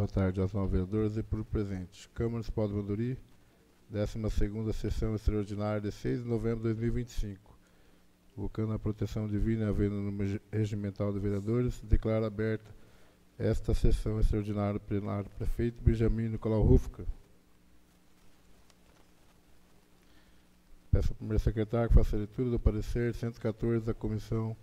Boa tarde aos 9 vereadores e por presente. Câmara Municipal de Monduri, 12ª Sessão Extraordinária de 6 de novembro de 2025. Invocando a proteção divina e havendo no regimental de vereadores, declaro aberta esta sessão extraordinária plenária. Prefeito Benjamin Nicolau Rufka. Peço ao primeiro secretário que faça a leitura do parecer 114 da Comissão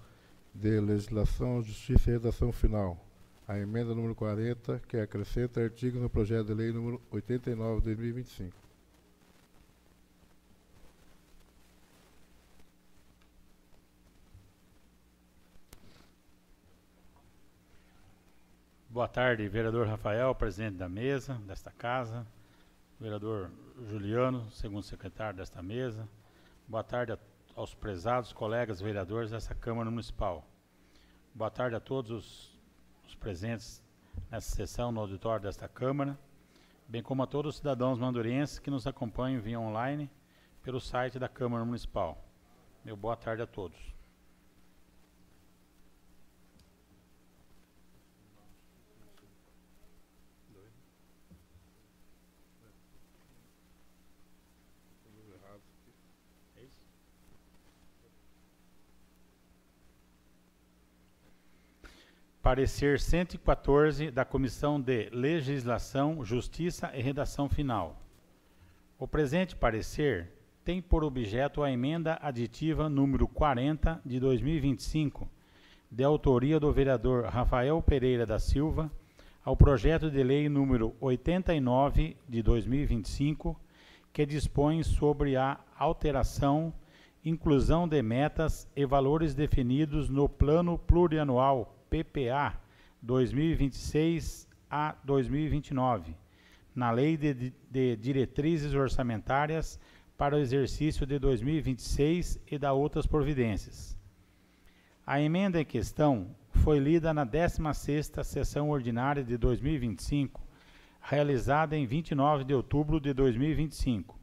de Legislação, Justiça e Redação Final. A emenda número 40, que acrescenta artigos no projeto de lei número 89 de 2025. Boa tarde, vereador Rafael, presidente da mesa desta casa, vereador Juliano, segundo secretário desta mesa. Boa tarde aos prezados colegas vereadores dessa Câmara Municipal. Boa tarde a todos os presentes nessa sessão no auditório desta Câmara, bem como a todos os cidadãos mandurienses que nos acompanham via online pelo site da Câmara Municipal. Meu boa tarde a todos. Parecer 114 da Comissão de Legislação, Justiça e Redação Final. O presente parecer tem por objeto a emenda aditiva número 40 de 2025, de autoria do vereador Rafael Pereira da Silva, ao projeto de lei número 89 de 2025, que dispõe sobre a alteração, inclusão de metas e valores definidos no Plano Plurianual PPA 2026 a 2029, na Lei de Diretrizes Orçamentárias para o exercício de 2026 e da outras providências. A emenda em questão foi lida na 16ª Sessão Ordinária de 2025, realizada em 29 de outubro de 2025.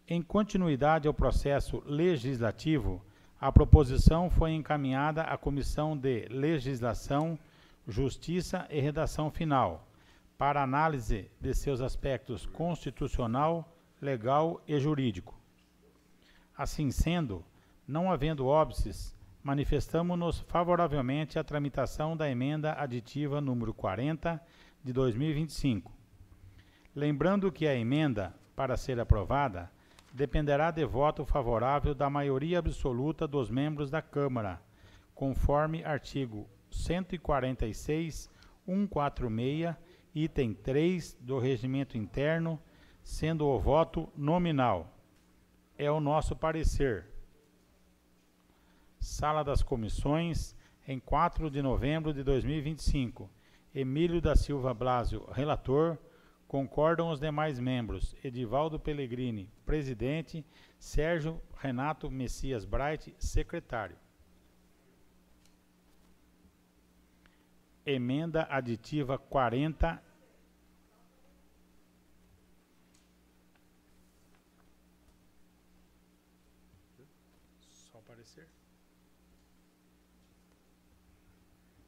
Em continuidade ao processo legislativo, a proposição foi encaminhada à Comissão de Legislação, Justiça e Redação Final, para análise de seus aspectos constitucional, legal e jurídico. Assim sendo, não havendo óbices, manifestamo-nos favoravelmente à tramitação da emenda aditiva número 40 de 2025. Lembrando que a emenda, para ser aprovada, dependerá de voto favorável da maioria absoluta dos membros da Câmara, conforme artigo 146, 146, item 3 do Regimento Interno, sendo o voto nominal. É o nosso parecer. Sala das Comissões, em 4 de novembro de 2025. Emílio da Silva Blasio, relator. Concordam os demais membros: Edivaldo Pellegrini, presidente, Sérgio Renato Messias Bright, secretário. Emenda aditiva 40. Só parecer?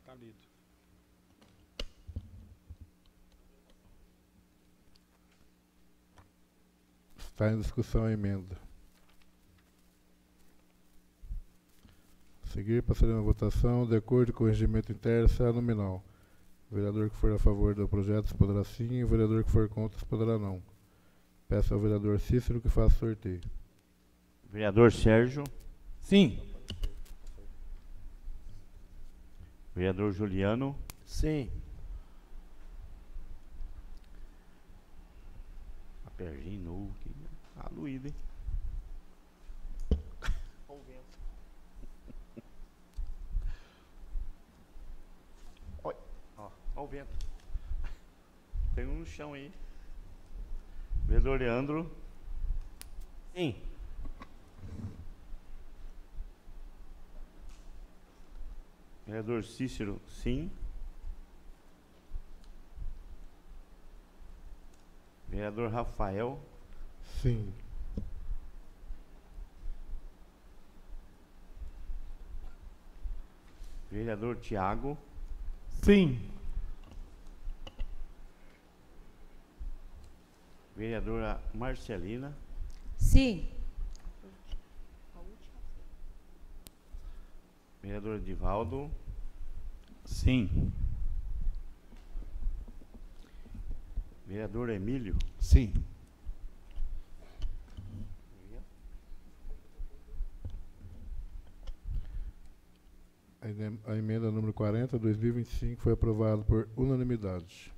Está lido. Está em discussão a emenda. A seguir, passaremos a votação. De acordo com o regimento interno, será nominal. O vereador que for a favor do projeto poderá sim, e o vereador que for contra poderá não. Peço ao vereador Cícero que faça o sorteio. Vereador Sérgio. Sim. Vereador Juliano. Sim. Pergino, a Luída, hein? Olha o vento. Olha, ó o vento. Tem um no chão aí. Vereador Leandro. Sim. Vereador Cícero, sim. Vereador Rafael. Sim. Vereador Tiago. Sim. Vereadora Marcelina. Sim. Vereador Divaldo. Sim. Vereador Emílio. Sim. A emenda número 40, 2025, foi aprovada por unanimidade.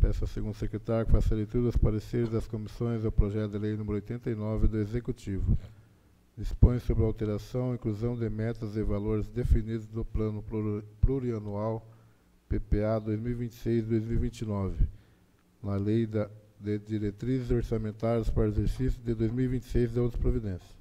Peço ao segundo secretário que faça a leitura dos pareceres das comissões ao projeto de lei número 89 do Executivo. Dispõe sobre a alteração e inclusão de metas e valores definidos no Plano Plurianual PPA 2026-2029, na Lei de Diretrizes Orçamentárias para o exercício de 2026 e outras providências.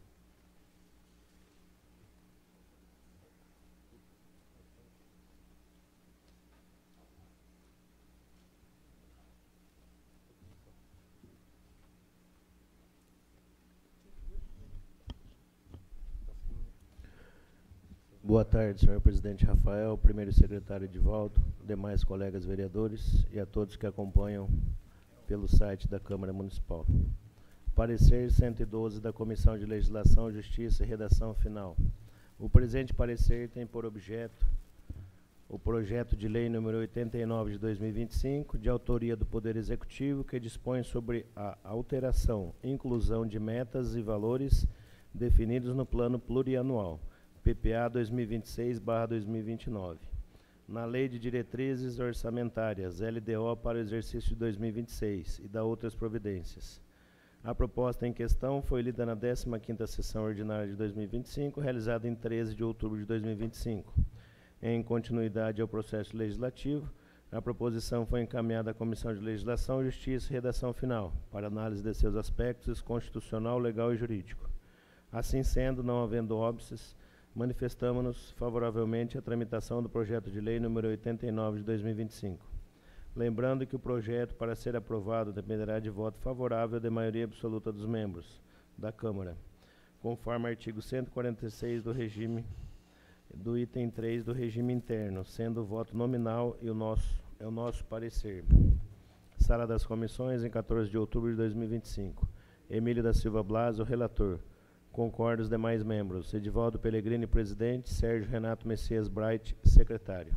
Boa tarde, senhor presidente Rafael, primeiro secretário Edivaldo, demais colegas vereadores e a todos que acompanham pelo site da Câmara Municipal. Parecer 112 da Comissão de Legislação, Justiça e Redação Final. O presente parecer tem por objeto o projeto de lei número 89 de 2025, de autoria do Poder Executivo, que dispõe sobre a alteração e inclusão de metas e valores definidos no Plano Plurianual PPA 2026/2029, na Lei de Diretrizes Orçamentárias, LDO, para o exercício de 2026 e da outras providências. A proposta em questão foi lida na 15ª Sessão Ordinária de 2025, realizada em 13 de outubro de 2025. Em continuidade ao processo legislativo, a proposição foi encaminhada à Comissão de Legislação, Justiça e Redação Final, para análise de seus aspectos constitucional, legal e jurídico. Assim sendo, não havendo óbices, manifestamos-nos favoravelmente à tramitação do projeto de lei número 89 de 2025. Lembrando que o projeto, para ser aprovado, dependerá de voto favorável da maioria absoluta dos membros da Câmara, conforme artigo 146 do item 3 do regime interno, sendo o voto nominal e o nosso parecer. Sala das Comissões, em 14 de outubro de 2025. Emílio da Silva Blas, o relator. Concordo os demais membros. Edivaldo Pellegrini, presidente. Sérgio Renato Messias Bright, secretário.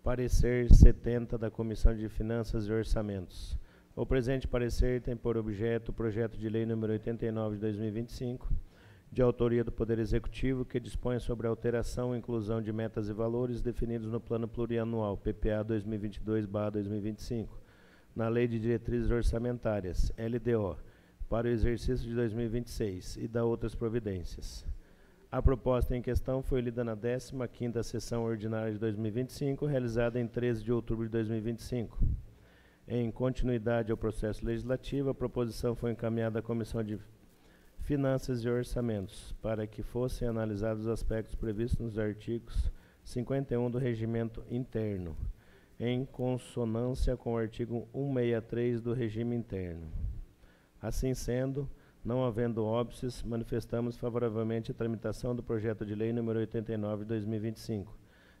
Parecer 70 da Comissão de Finanças e Orçamentos. O presente parecer tem por objeto o projeto de lei número 89 de 2025, de autoria do Poder Executivo, que dispõe sobre a alteração e inclusão de metas e valores definidos no Plano Plurianual PPA 2022/2025, na Lei de Diretrizes Orçamentárias, LDO, para o exercício de 2026 e da outras providências. A proposta em questão foi lida na 15ª Sessão Ordinária de 2025, realizada em 13 de outubro de 2025. Em continuidade ao processo legislativo, a proposição foi encaminhada à Comissão de Finanças e Orçamentos, para que fossem analisados os aspectos previstos nos artigos 51 do Regimento Interno, em consonância com o artigo 163 do Regime Interno. Assim sendo, não havendo óbices, manifestamos favoravelmente a tramitação do projeto de lei número 89 de 2025.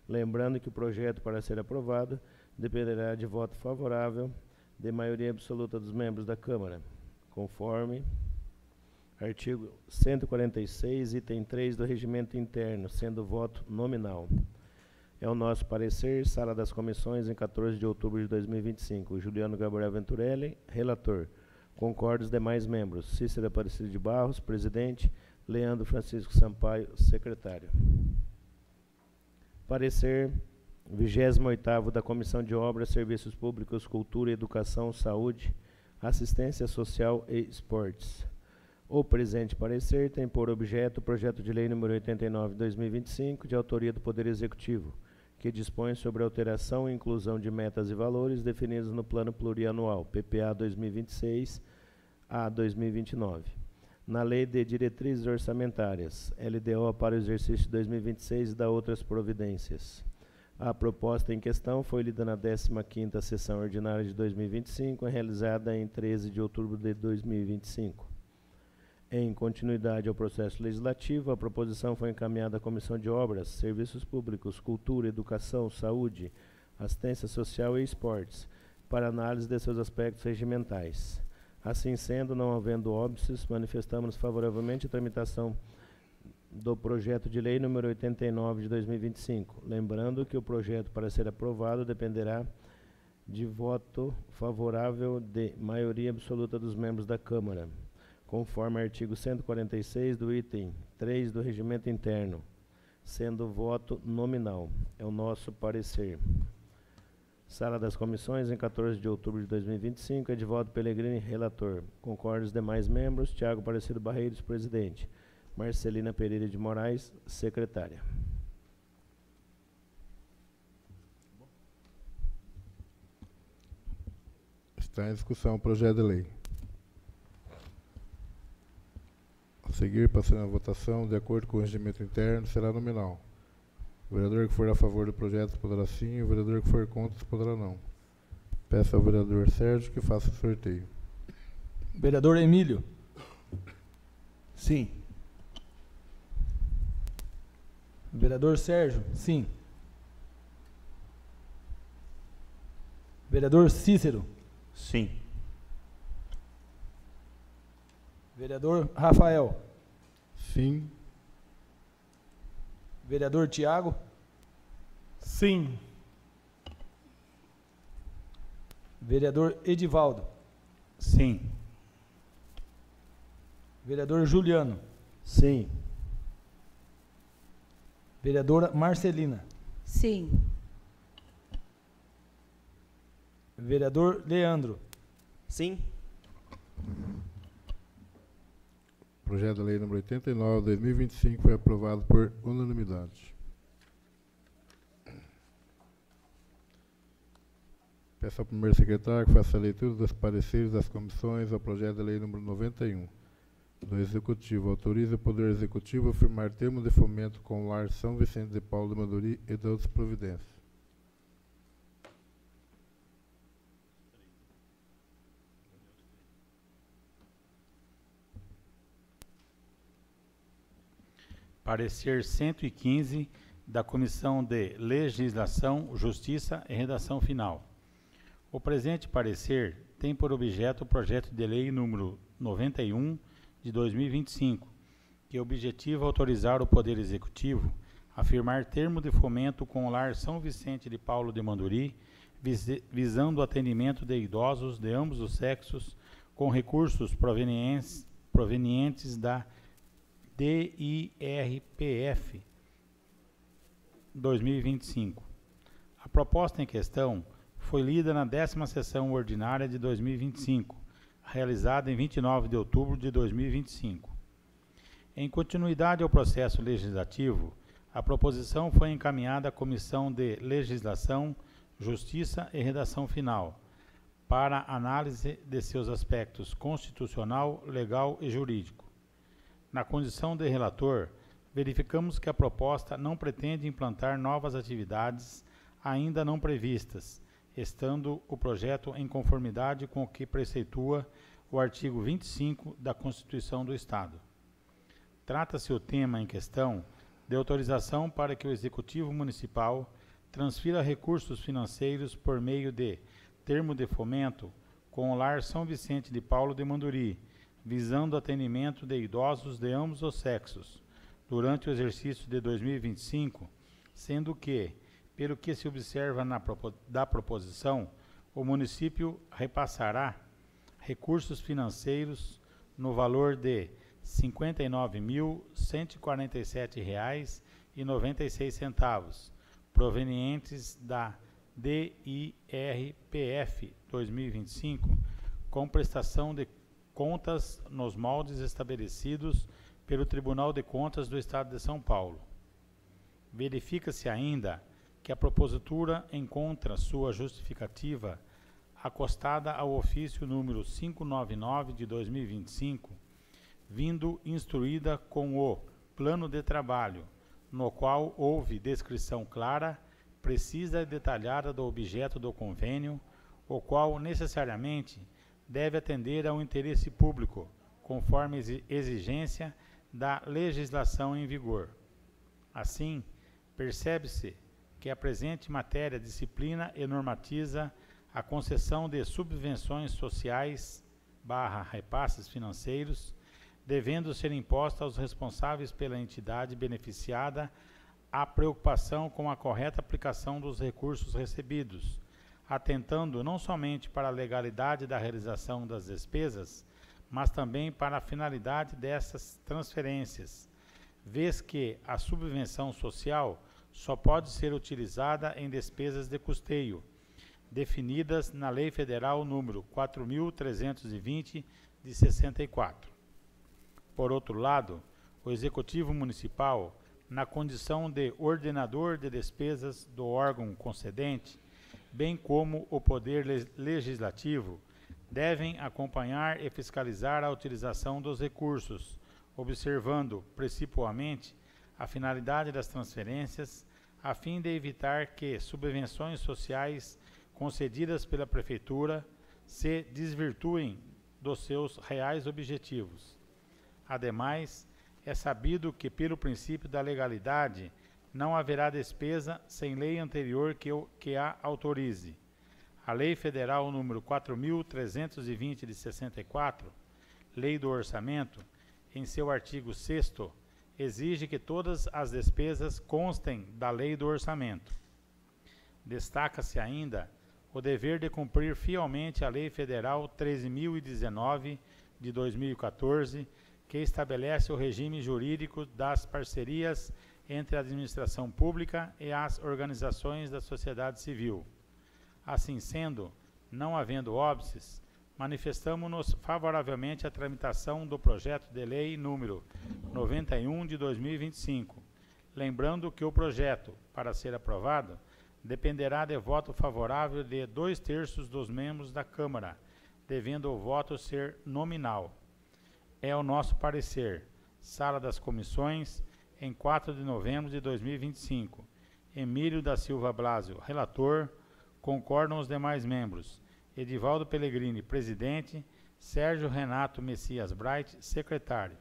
Lembrando que o projeto, para ser aprovado, dependerá de voto favorável de maioria absoluta dos membros da Câmara, conforme artigo 146, item 3 do Regimento Interno, sendo voto nominal. É o nosso parecer, Sala das Comissões, em 14 de outubro de 2025. Juliano Gabriel Venturelli, relator. Concordo os demais membros. Cícero Aparecido de Barros, presidente. Leandro Francisco Sampaio, secretário. Parecer 28º da Comissão de Obras, Serviços Públicos, Cultura, Educação, Saúde, Assistência Social e Esportes. O presente parecer tem por objeto o projeto de lei número 89 de 2025, de autoria do Poder Executivo, que dispõe sobre a alteração e inclusão de metas e valores definidos no Plano Plurianual, PPA 2026 a 2029, na Lei de Diretrizes Orçamentárias, LDO, para o exercício de 2026 e da outras providências. A proposta em questão foi lida na 15ª Sessão Ordinária de 2025, realizada em 13 de outubro de 2025. Em continuidade ao processo legislativo, a proposição foi encaminhada à Comissão de Obras, Serviços Públicos, Cultura, Educação, Saúde, assistência social e esportes, para análise de seus aspectos regimentais. Assim sendo, não havendo óbices, manifestamos favoravelmente a tramitação do projeto de lei número 89 de 2025. Lembrando que o projeto, para ser aprovado, dependerá de voto favorável de maioria absoluta dos membros da Câmara, conforme artigo 146 do item 3 do Regimento Interno, sendo voto nominal. É o nosso parecer. Sala das Comissões, em 14 de outubro de 2025, Edivaldo Pellegrini, relator. Concordam os demais membros. Tiago Aparecido Barreiros, presidente. Marcelina Pereira de Moraes, secretária. Está em discussão o projeto de lei. A seguir, passando a votação, de acordo com o regimento interno, será nominal. O vereador que for a favor do projeto poderá sim, o vereador que for contra poderá não. Peço ao vereador Sérgio que faça o sorteio. Vereador Emílio. Sim. Vereador Sérgio. Sim. Vereador Cícero. Sim. Vereador Rafael. Sim. Vereador Tiago. Sim. Vereador Edivaldo. Sim. Vereador Juliano. Sim. Vereadora Marcelina. Sim. Vereador Leandro. Sim. O projeto de lei número 89 de 2025 foi aprovado por unanimidade. Peço ao primeiro secretário que faça a leitura dos pareceres das comissões ao projeto de lei número 91 do Executivo. Autoriza o Poder Executivo a firmar termo de fomento com o Lar São Vicente de Paulo de Manduri e de outras providências. Parecer 115 da Comissão de Legislação, Justiça e Redação Final. O presente parecer tem por objeto o projeto de lei número 91 de 2025, que objetiva autorizar o Poder Executivo a firmar termo de fomento com o Lar São Vicente de Paulo de Manduri, visando o atendimento de idosos de ambos os sexos com recursos provenientes da DIRPF 2025. A proposta em questão foi lida na 10ª sessão ordinária de 2025, realizada em 29 de outubro de 2025. Em continuidade ao processo legislativo, a proposição foi encaminhada à Comissão de Legislação, Justiça e Redação Final, para análise de seus aspectos constitucional, legal e jurídico. Na condição de relator, verificamos que a proposta não pretende implantar novas atividades ainda não previstas, estando o projeto em conformidade com o que preceitua o artigo 25 da Constituição do Estado. Trata-se o tema em questão de autorização para que o Executivo Municipal transfira recursos financeiros por meio de termo de fomento com o Lar São Vicente de Paulo de Manduri, visando o atendimento de idosos de ambos os sexos, durante o exercício de 2025, sendo que, pelo que se observa da proposição, o município repassará recursos financeiros no valor de R$ 59.147,96, provenientes da DIRPF 2025, com prestação de contas nos moldes estabelecidos pelo Tribunal de Contas do Estado de São Paulo. Verifica-se ainda que a propositura encontra sua justificativa acostada ao ofício número 599 de 2025, vindo instruída com o plano de trabalho, no qual houve descrição clara, precisa e detalhada do objeto do convênio, o qual necessariamente deve atender ao interesse público, conforme exigência da legislação em vigor. Assim, percebe-se que a presente matéria disciplina e normatiza a concessão de subvenções sociais / repasses financeiros, devendo ser imposta aos responsáveis pela entidade beneficiada a preocupação com a correta aplicação dos recursos recebidos, atentando não somente para a legalidade da realização das despesas, mas também para a finalidade dessas transferências, vez que a subvenção social só pode ser utilizada em despesas de custeio, definidas na Lei Federal número 4.320, de 64. Por outro lado, o Executivo Municipal, na condição de ordenador de despesas do órgão concedente, bem como o Poder Legislativo, devem acompanhar e fiscalizar a utilização dos recursos, observando, principalmente, a finalidade das transferências, a fim de evitar que subvenções sociais concedidas pela Prefeitura se desvirtuem dos seus reais objetivos. Ademais, é sabido que, pelo princípio da legalidade, não haverá despesa sem lei anterior que a autorize. A Lei Federal número 4.320 de 64, Lei do Orçamento, em seu artigo 6º, exige que todas as despesas constem da Lei do Orçamento. Destaca-se ainda o dever de cumprir fielmente a Lei Federal 13.019 de 2014, que estabelece o regime jurídico das parcerias entre a administração pública e as organizações da sociedade civil. Assim sendo, não havendo óbices, manifestamo-nos favoravelmente à tramitação do projeto de lei número 91 de 2025, lembrando que o projeto, para ser aprovado, dependerá de voto favorável de 2/3 dos membros da Câmara, devendo o voto ser nominal. É o nosso parecer. Sala das Comissões, em 4 de novembro de 2025. Emílio da Silva Blasio, relator. Concordam os demais membros. Edivaldo Pellegrini, presidente. Sérgio Renato Messias Bright, secretário.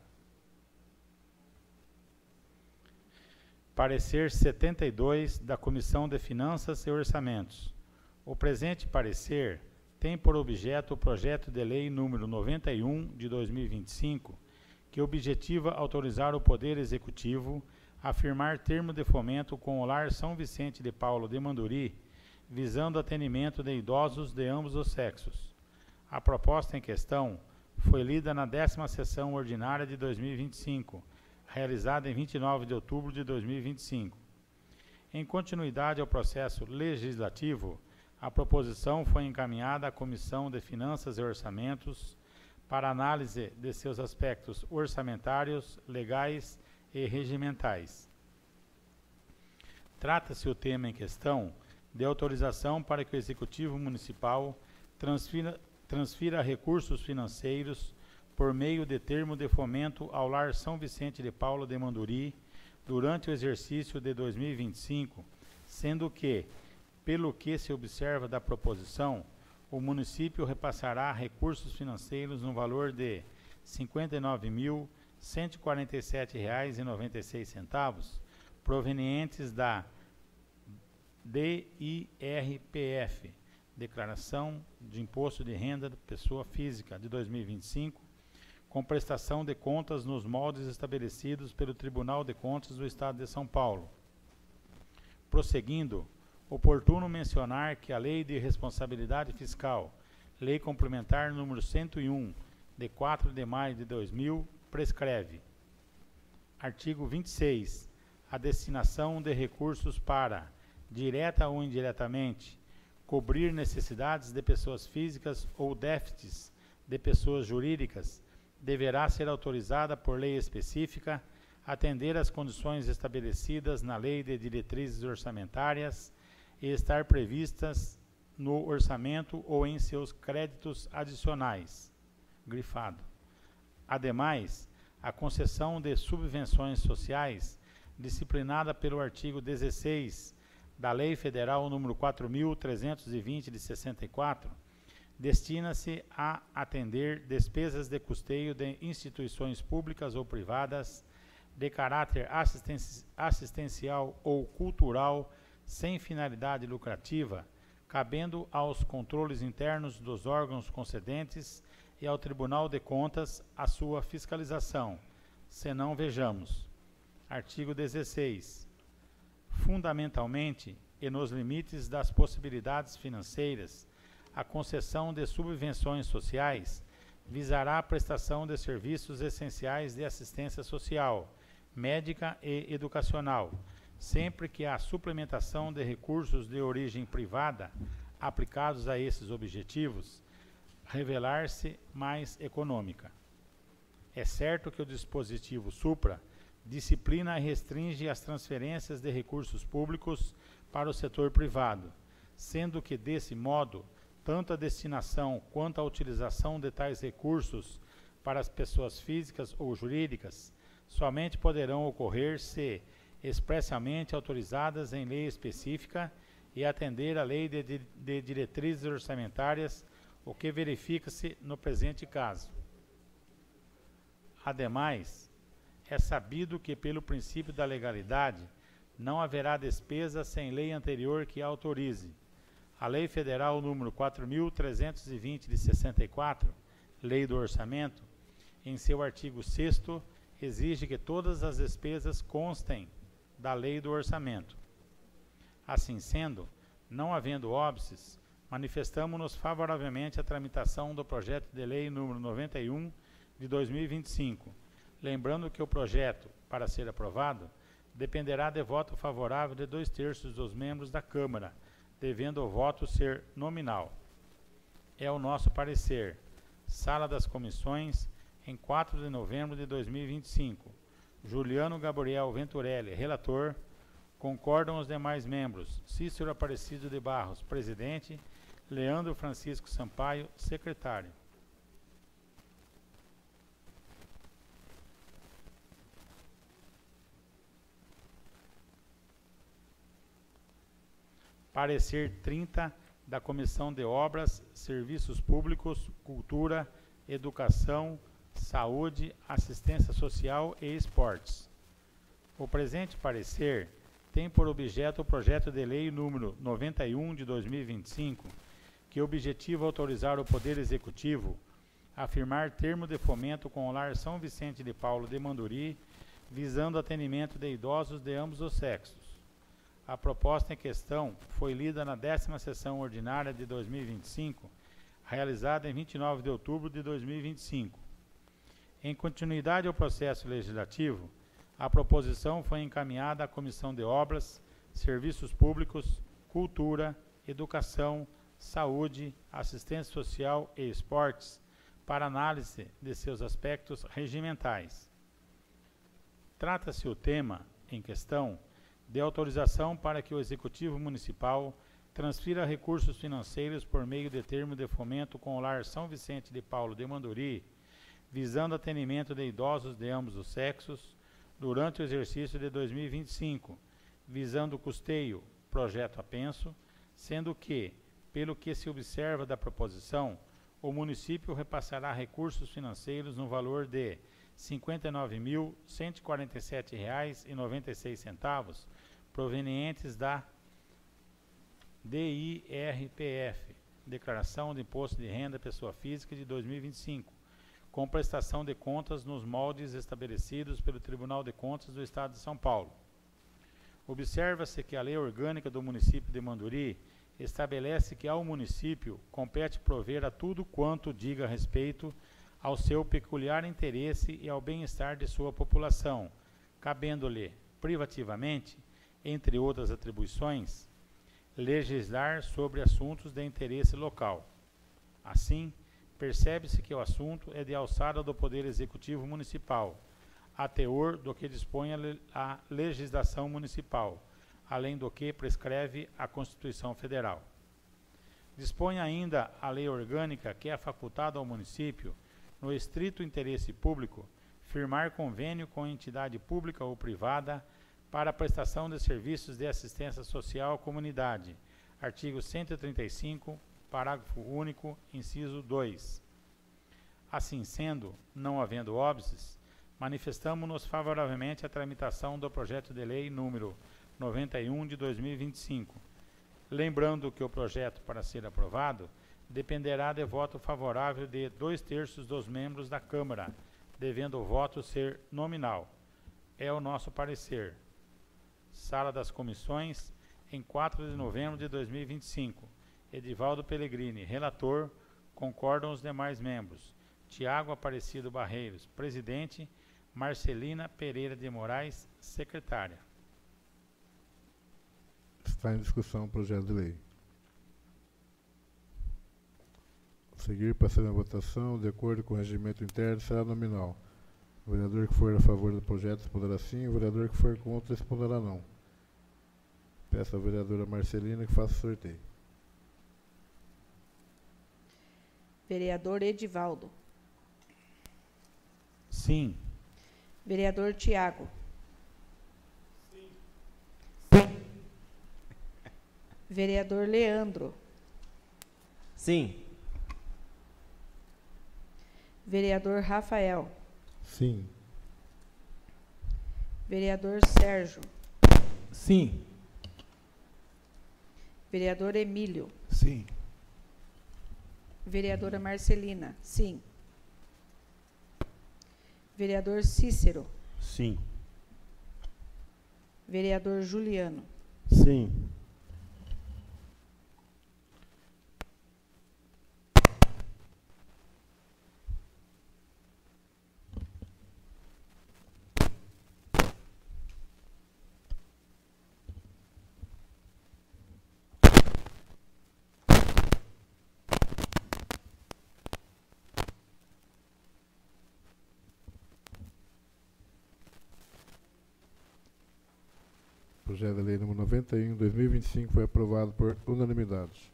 Parecer 72 da Comissão de Finanças e Orçamentos. O presente parecer tem por objeto o projeto de lei número 91 de 2025, que objetiva autorizar o Poder Executivo a firmar termo de fomento com o Lar São Vicente de Paulo de Manduri, visando atendimento de idosos de ambos os sexos. A proposta em questão foi lida na 10ª sessão ordinária de 2025, realizada em 29 de outubro de 2025. Em continuidade ao processo legislativo, a proposição foi encaminhada à Comissão de Finanças e Orçamentos para análise de seus aspectos orçamentários, legais e regimentais. Trata-se o tema em questão de autorização para que o Executivo Municipal transfira recursos financeiros por meio de termo de fomento ao Lar São Vicente de Paulo de Manduri durante o exercício de 2025, sendo que, pelo que se observa da proposição, o município repassará recursos financeiros no valor de R$ 59.147,96, provenientes da DIRPF, Declaração de Imposto de Renda da Pessoa Física de 2025, com prestação de contas nos moldes estabelecidos pelo Tribunal de Contas do Estado de São Paulo. Prosseguindo, oportuno mencionar que a Lei de Responsabilidade Fiscal, Lei Complementar número 101, de 4 de maio de 2000, prescreve. Artigo 26. A destinação de recursos para, direta ou indiretamente, cobrir necessidades de pessoas físicas ou déficits de pessoas jurídicas deverá ser autorizada por lei específica, atender às condições estabelecidas na Lei de Diretrizes Orçamentárias e estar previstas no orçamento ou em seus créditos adicionais, grifado. Ademais, a concessão de subvenções sociais, disciplinada pelo artigo 16 da Lei Federal número 4.320 de 64, destina-se a atender despesas de custeio de instituições públicas ou privadas de caráter assistencial ou cultural sem finalidade lucrativa, cabendo aos controles internos dos órgãos concedentes e ao Tribunal de Contas a sua fiscalização, senão vejamos. Artigo 16. Fundamentalmente, e nos limites das possibilidades financeiras, a concessão de subvenções sociais visará a prestação de serviços essenciais de assistência social, médica e educacional, sempre que a suplementação de recursos de origem privada aplicados a esses objetivos revelar-se mais econômica. É certo que o dispositivo supra disciplina e restringe as transferências de recursos públicos para o setor privado, sendo que, desse modo, tanto a destinação quanto a utilização de tais recursos para as pessoas físicas ou jurídicas somente poderão ocorrer se expressamente autorizadas em lei específica e atender à lei de diretrizes orçamentárias, o que verifica-se no presente caso. Ademais, é sabido que, pelo princípio da legalidade, não haverá despesa sem lei anterior que a autorize. A Lei Federal número 4.320 de 64, Lei do Orçamento, em seu artigo 6º, exige que todas as despesas constem da Lei do Orçamento. Assim sendo, não havendo óbices, manifestamo-nos favoravelmente à tramitação do projeto de lei número 91 de 2025, lembrando que o projeto, para ser aprovado, dependerá de voto favorável de 2/3 dos membros da Câmara, devendo o voto ser nominal. É o nosso parecer. Sala das Comissões, em 4 de novembro de 2025. Juliano Gabriel Venturelli, relator. Concordam os demais membros. Cícero Aparecido de Barros, presidente. Leandro Francisco Sampaio, secretário. Parecer 30 da Comissão de Obras, Serviços Públicos, Cultura, Educação, Saúde, Assistência Social e Esportes. O presente parecer tem por objeto o projeto de lei número 91 de 2025, que objetiva autorizar o Poder Executivo a firmar termo de fomento com o Lar São Vicente de Paulo de Manduri, visando atendimento de idosos de ambos os sexos. A proposta em questão foi lida na 10ª sessão ordinária de 2025, realizada em 29 de outubro de 2025. Em continuidade ao processo legislativo, a proposição foi encaminhada à Comissão de Obras, Serviços Públicos, Cultura, Educação, Saúde, Assistência Social e Esportes para análise de seus aspectos regimentais. Trata-se o tema em questão de autorização para que o Executivo Municipal transfira recursos financeiros por meio de termo de fomento com o Lar São Vicente de Paulo de Manduri, visando atendimento de idosos de ambos os sexos, durante o exercício de 2025, visando o custeio, projeto a penso, sendo que, pelo que se observa da proposição, o município repassará recursos financeiros no valor de R$ 59.147,96, provenientes da DIRPF, Declaração de Imposto de Renda Pessoa Física de 2025, com prestação de contas nos moldes estabelecidos pelo Tribunal de Contas do Estado de São Paulo. Observa-se que a Lei Orgânica do município de Manduri estabelece que ao município compete prover a tudo quanto diga respeito ao seu peculiar interesse e ao bem-estar de sua população, cabendo-lhe, privativamente, entre outras atribuições, legislar sobre assuntos de interesse local. Assim, percebe-se que o assunto é de alçada do Poder Executivo Municipal, a teor do que dispõe a legislação municipal, além do que prescreve a Constituição Federal. Dispõe ainda a Lei Orgânica que é facultado ao município, no estrito interesse público, firmar convênio com entidade pública ou privada para a prestação de serviços de assistência social à comunidade. Artigo 135, parágrafo único, inciso 2. Assim sendo, não havendo óbices, manifestamo-nos favoravelmente à tramitação do projeto de lei número 91 de 2025. Lembrando que o projeto, para ser aprovado, dependerá de voto favorável de 2/3 dos membros da Câmara, devendo o voto ser nominal. É o nosso parecer. Sala das Comissões, em 4 de novembro de 2025. Edivaldo Pellegrini, relator. Concordam os demais membros. Tiago Aparecido Barreiros, presidente. Marcelina Pereira de Moraes, secretária. Está em discussão o projeto de lei. A seguir, passaremos a votação. De acordo com o regimento interno, será nominal. O vereador que for a favor do projeto responderá sim, o vereador que for contra responderá não. Peço à vereadora Marcelina que faça o sorteio. Vereador Edivaldo. Sim. Vereador Tiago. Vereador Leandro. Sim. Vereador Rafael. Sim. Vereador Sérgio. Sim. Vereador Emílio. Sim. Vereadora Marcelina. Sim. Vereador Cícero. Sim. Vereador Juliano. Sim. O projeto de lei número 91, 2025 foi aprovado por unanimidade.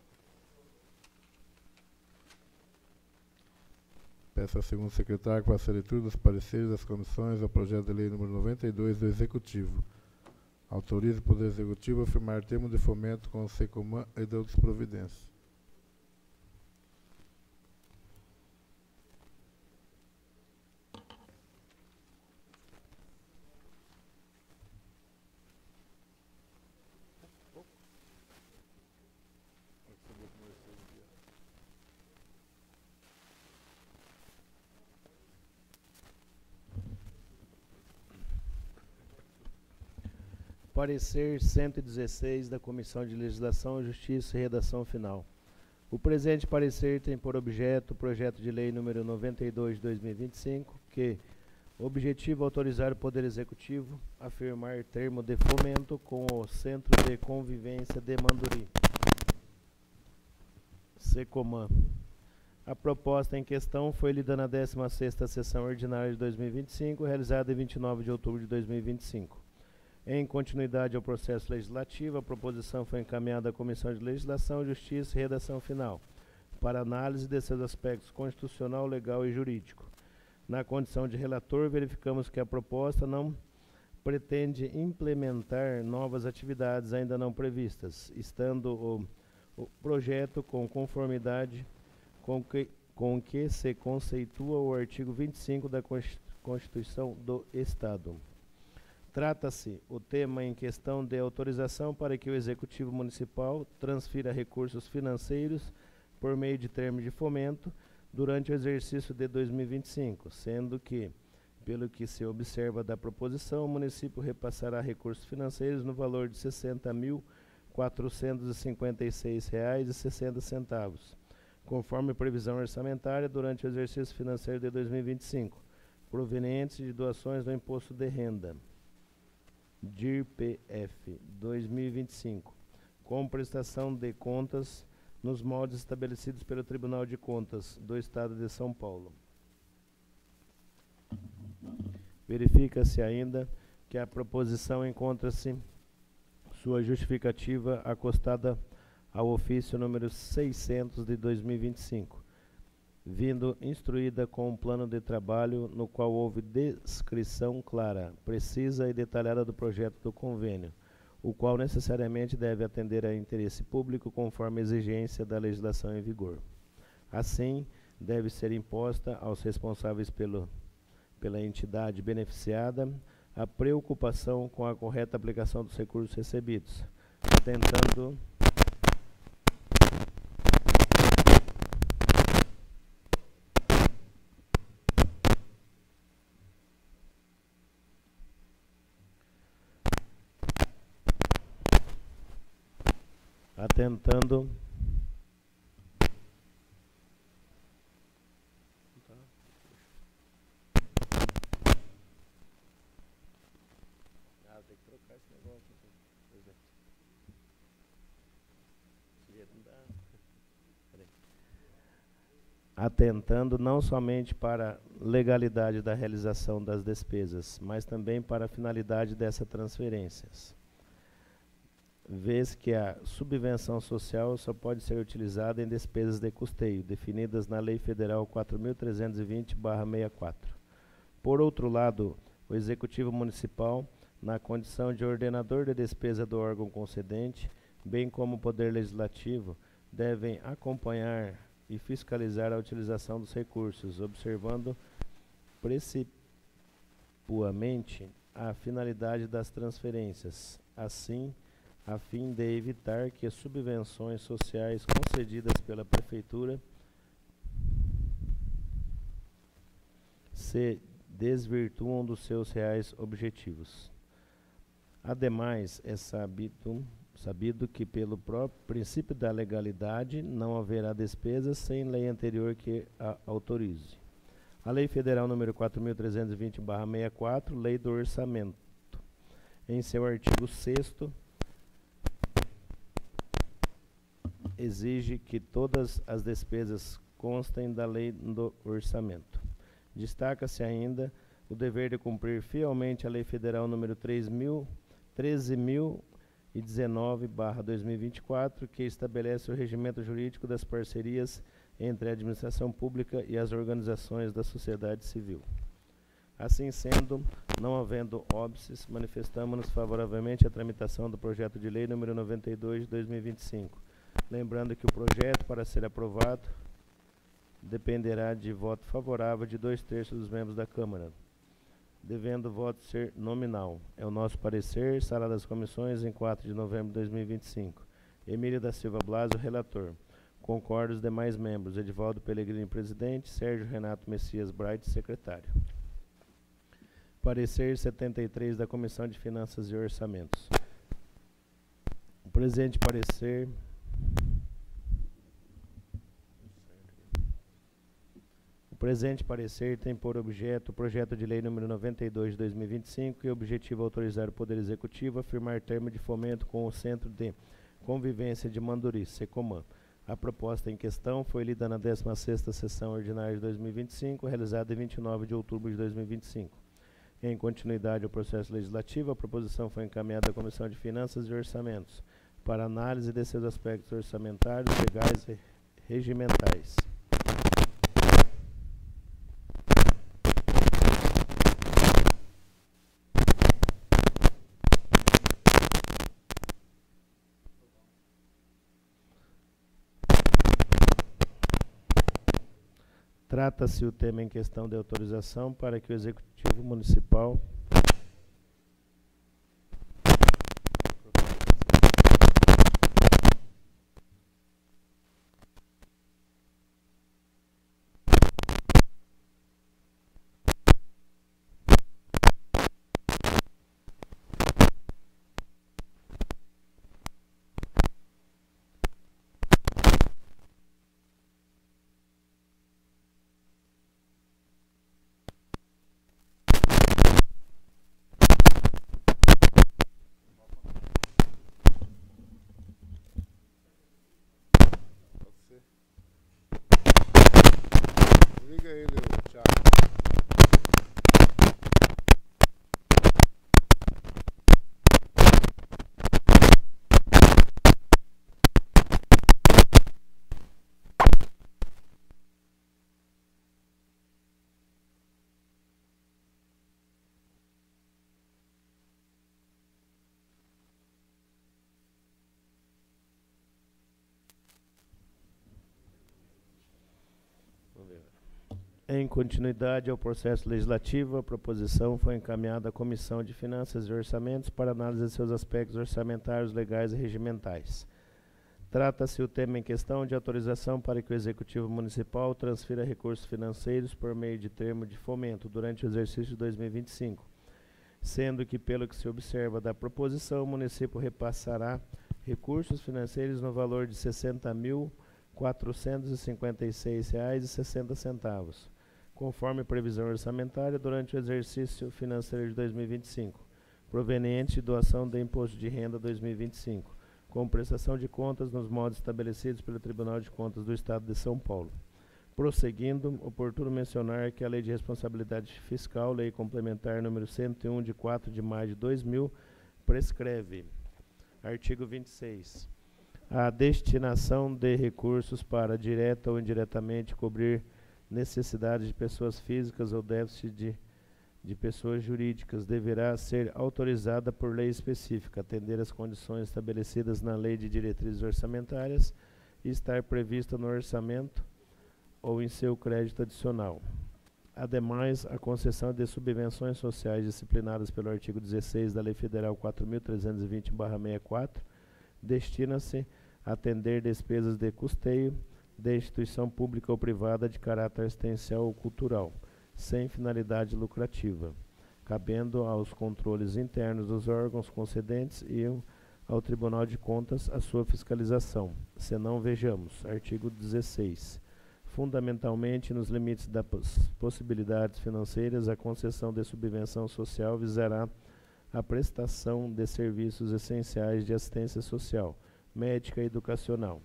Peço ao segundo secretário que faça a leitura dos pareceres das comissões ao projeto de lei número 92 do Executivo. Autoriza o Poder Executivo a firmar termo de fomento com o SECOMAN e de outras providências. Parecer 116 da Comissão de Legislação, Justiça e Redação Final. O presente parecer tem por objeto o projeto de lei número 92 de 2025, que objetiva autorizar o Poder Executivo a firmar termo de fomento com o Centro de Convivência de Manduri, SECOMAN. A proposta em questão foi lida na 16ª Sessão Ordinária de 2025, realizada em 29 de outubro de 2025. Em continuidade ao processo legislativo, a proposição foi encaminhada à Comissão de Legislação, Justiça e Redação Final, para análise de seus aspectos constitucional, legal e jurídico. Na condição de relator, verificamos que a proposta não pretende implementar novas atividades ainda não previstas, estando o projeto com conformidade com que se conceitua o artigo 25 da Constituição do Estado. Trata-se o tema em questão de autorização para que o Executivo Municipal transfira recursos financeiros por meio de termo de fomento durante o exercício de 2025, sendo que, pelo que se observa da proposição, o município repassará recursos financeiros no valor de R$ 60.456,60, conforme previsão orçamentária durante o exercício financeiro de 2025, provenientes de doações do Imposto de Renda, DIRPF 2025, com prestação de contas nos moldes estabelecidos pelo Tribunal de Contas do Estado de São Paulo. Verifica-se ainda que a proposição encontra-se sua justificativa acostada ao ofício número 600 de 2025, vindo instruída com um plano de trabalho no qual houve descrição clara, precisa e detalhada do projeto do convênio, o qual necessariamente deve atender a interesse público conforme a exigência da legislação em vigor. Assim, deve ser imposta aos responsáveis pela entidade beneficiada a preocupação com a correta aplicação dos recursos recebidos, tentando tem que trocar esse negócio aqui. Pois é. Esse jeito não dá. Peraí. Atentando não somente para a legalidade da realização das despesas, mas também para a finalidade dessas transferências. Vez que a subvenção social só pode ser utilizada em despesas de custeio, definidas na Lei Federal 4.320/64. Por outro lado, o Executivo Municipal, na condição de ordenador de despesa do órgão concedente, bem como o Poder Legislativo, devem acompanhar e fiscalizar a utilização dos recursos, observando precipuamente a finalidade das transferências, assim, a fim de evitar que as subvenções sociais concedidas pela Prefeitura se desvirtuam dos seus reais objetivos. Ademais, é sabido que, pelo próprio princípio da legalidade, não haverá despesas sem lei anterior que a autorize. A Lei Federal número 4.320/64, Lei do Orçamento, em seu artigo 6º, exige que todas as despesas constem da Lei do Orçamento. Destaca-se ainda o dever de cumprir fielmente a Lei Federal número 13.019/2024, que estabelece o regimento jurídico das parcerias entre a administração pública e as organizações da sociedade civil. Assim sendo, não havendo óbices, manifestamos-nos favoravelmente à tramitação do projeto de lei número 92 de 2025. Lembrando que o projeto, para ser aprovado, dependerá de voto favorável de 2/3 dos membros da Câmara, devendo o voto ser nominal. É o nosso parecer, sala das comissões, em 4 de novembro de 2025. Emílio da Silva Blasio, relator. Concordo os demais membros. Edivaldo Pellegrini, presidente. Sérgio Renato Messias Bright, secretário. Parecer 73 da Comissão de Finanças e Orçamentos. O presente parecer... O presente parecer tem por objeto o projeto de lei número 92 de 2025 e objetivo autorizar o Poder Executivo a firmar termo de fomento com o Centro de Convivência de Manduri, SECOMAN. A proposta em questão foi lida na 16ª Sessão Ordinária de 2025, realizada em 29 de outubro de 2025. Em continuidade ao processo legislativo, a proposição foi encaminhada à Comissão de Finanças e Orçamentos para análise de seus aspectos orçamentários, legais e regimentais. Trata-se o tema em questão de autorização para que o Executivo Municipal Em continuidade ao processo legislativo, a proposição foi encaminhada à Comissão de Finanças e Orçamentos para análise de seus aspectos orçamentários, legais e regimentais. Trata-se o tema em questão de autorização para que o Executivo Municipal transfira recursos financeiros por meio de termo de fomento durante o exercício de 2025, sendo que, pelo que se observa da proposição, o município repassará recursos financeiros no valor de R$ 60.456,60, conforme previsão orçamentária durante o exercício financeiro de 2025, proveniente de doação do Imposto de Renda 2025, com prestação de contas nos modos estabelecidos pelo Tribunal de Contas do Estado de São Paulo. Prosseguindo, oportuno mencionar que a Lei de Responsabilidade Fiscal, Lei Complementar número 101, de 4 de maio de 2000, prescreve, artigo 26, a destinação de recursos para, direta ou indiretamente, cobrir necessidades de pessoas físicas ou déficit de pessoas jurídicas deverá ser autorizada por lei específica, atender às condições estabelecidas na Lei de Diretrizes Orçamentárias e estar prevista no orçamento ou em seu crédito adicional. Ademais, a concessão de subvenções sociais disciplinadas pelo artigo 16 da Lei Federal 4.320/64 destina-se a atender despesas de custeio de instituição pública ou privada de caráter assistencial ou cultural, sem finalidade lucrativa, cabendo aos controles internos dos órgãos concedentes e ao Tribunal de Contas a sua fiscalização. Senão, vejamos, artigo 16. Fundamentalmente, nos limites das possibilidades financeiras, a concessão de subvenção social visará a prestação de serviços essenciais de assistência social, médica e educacional,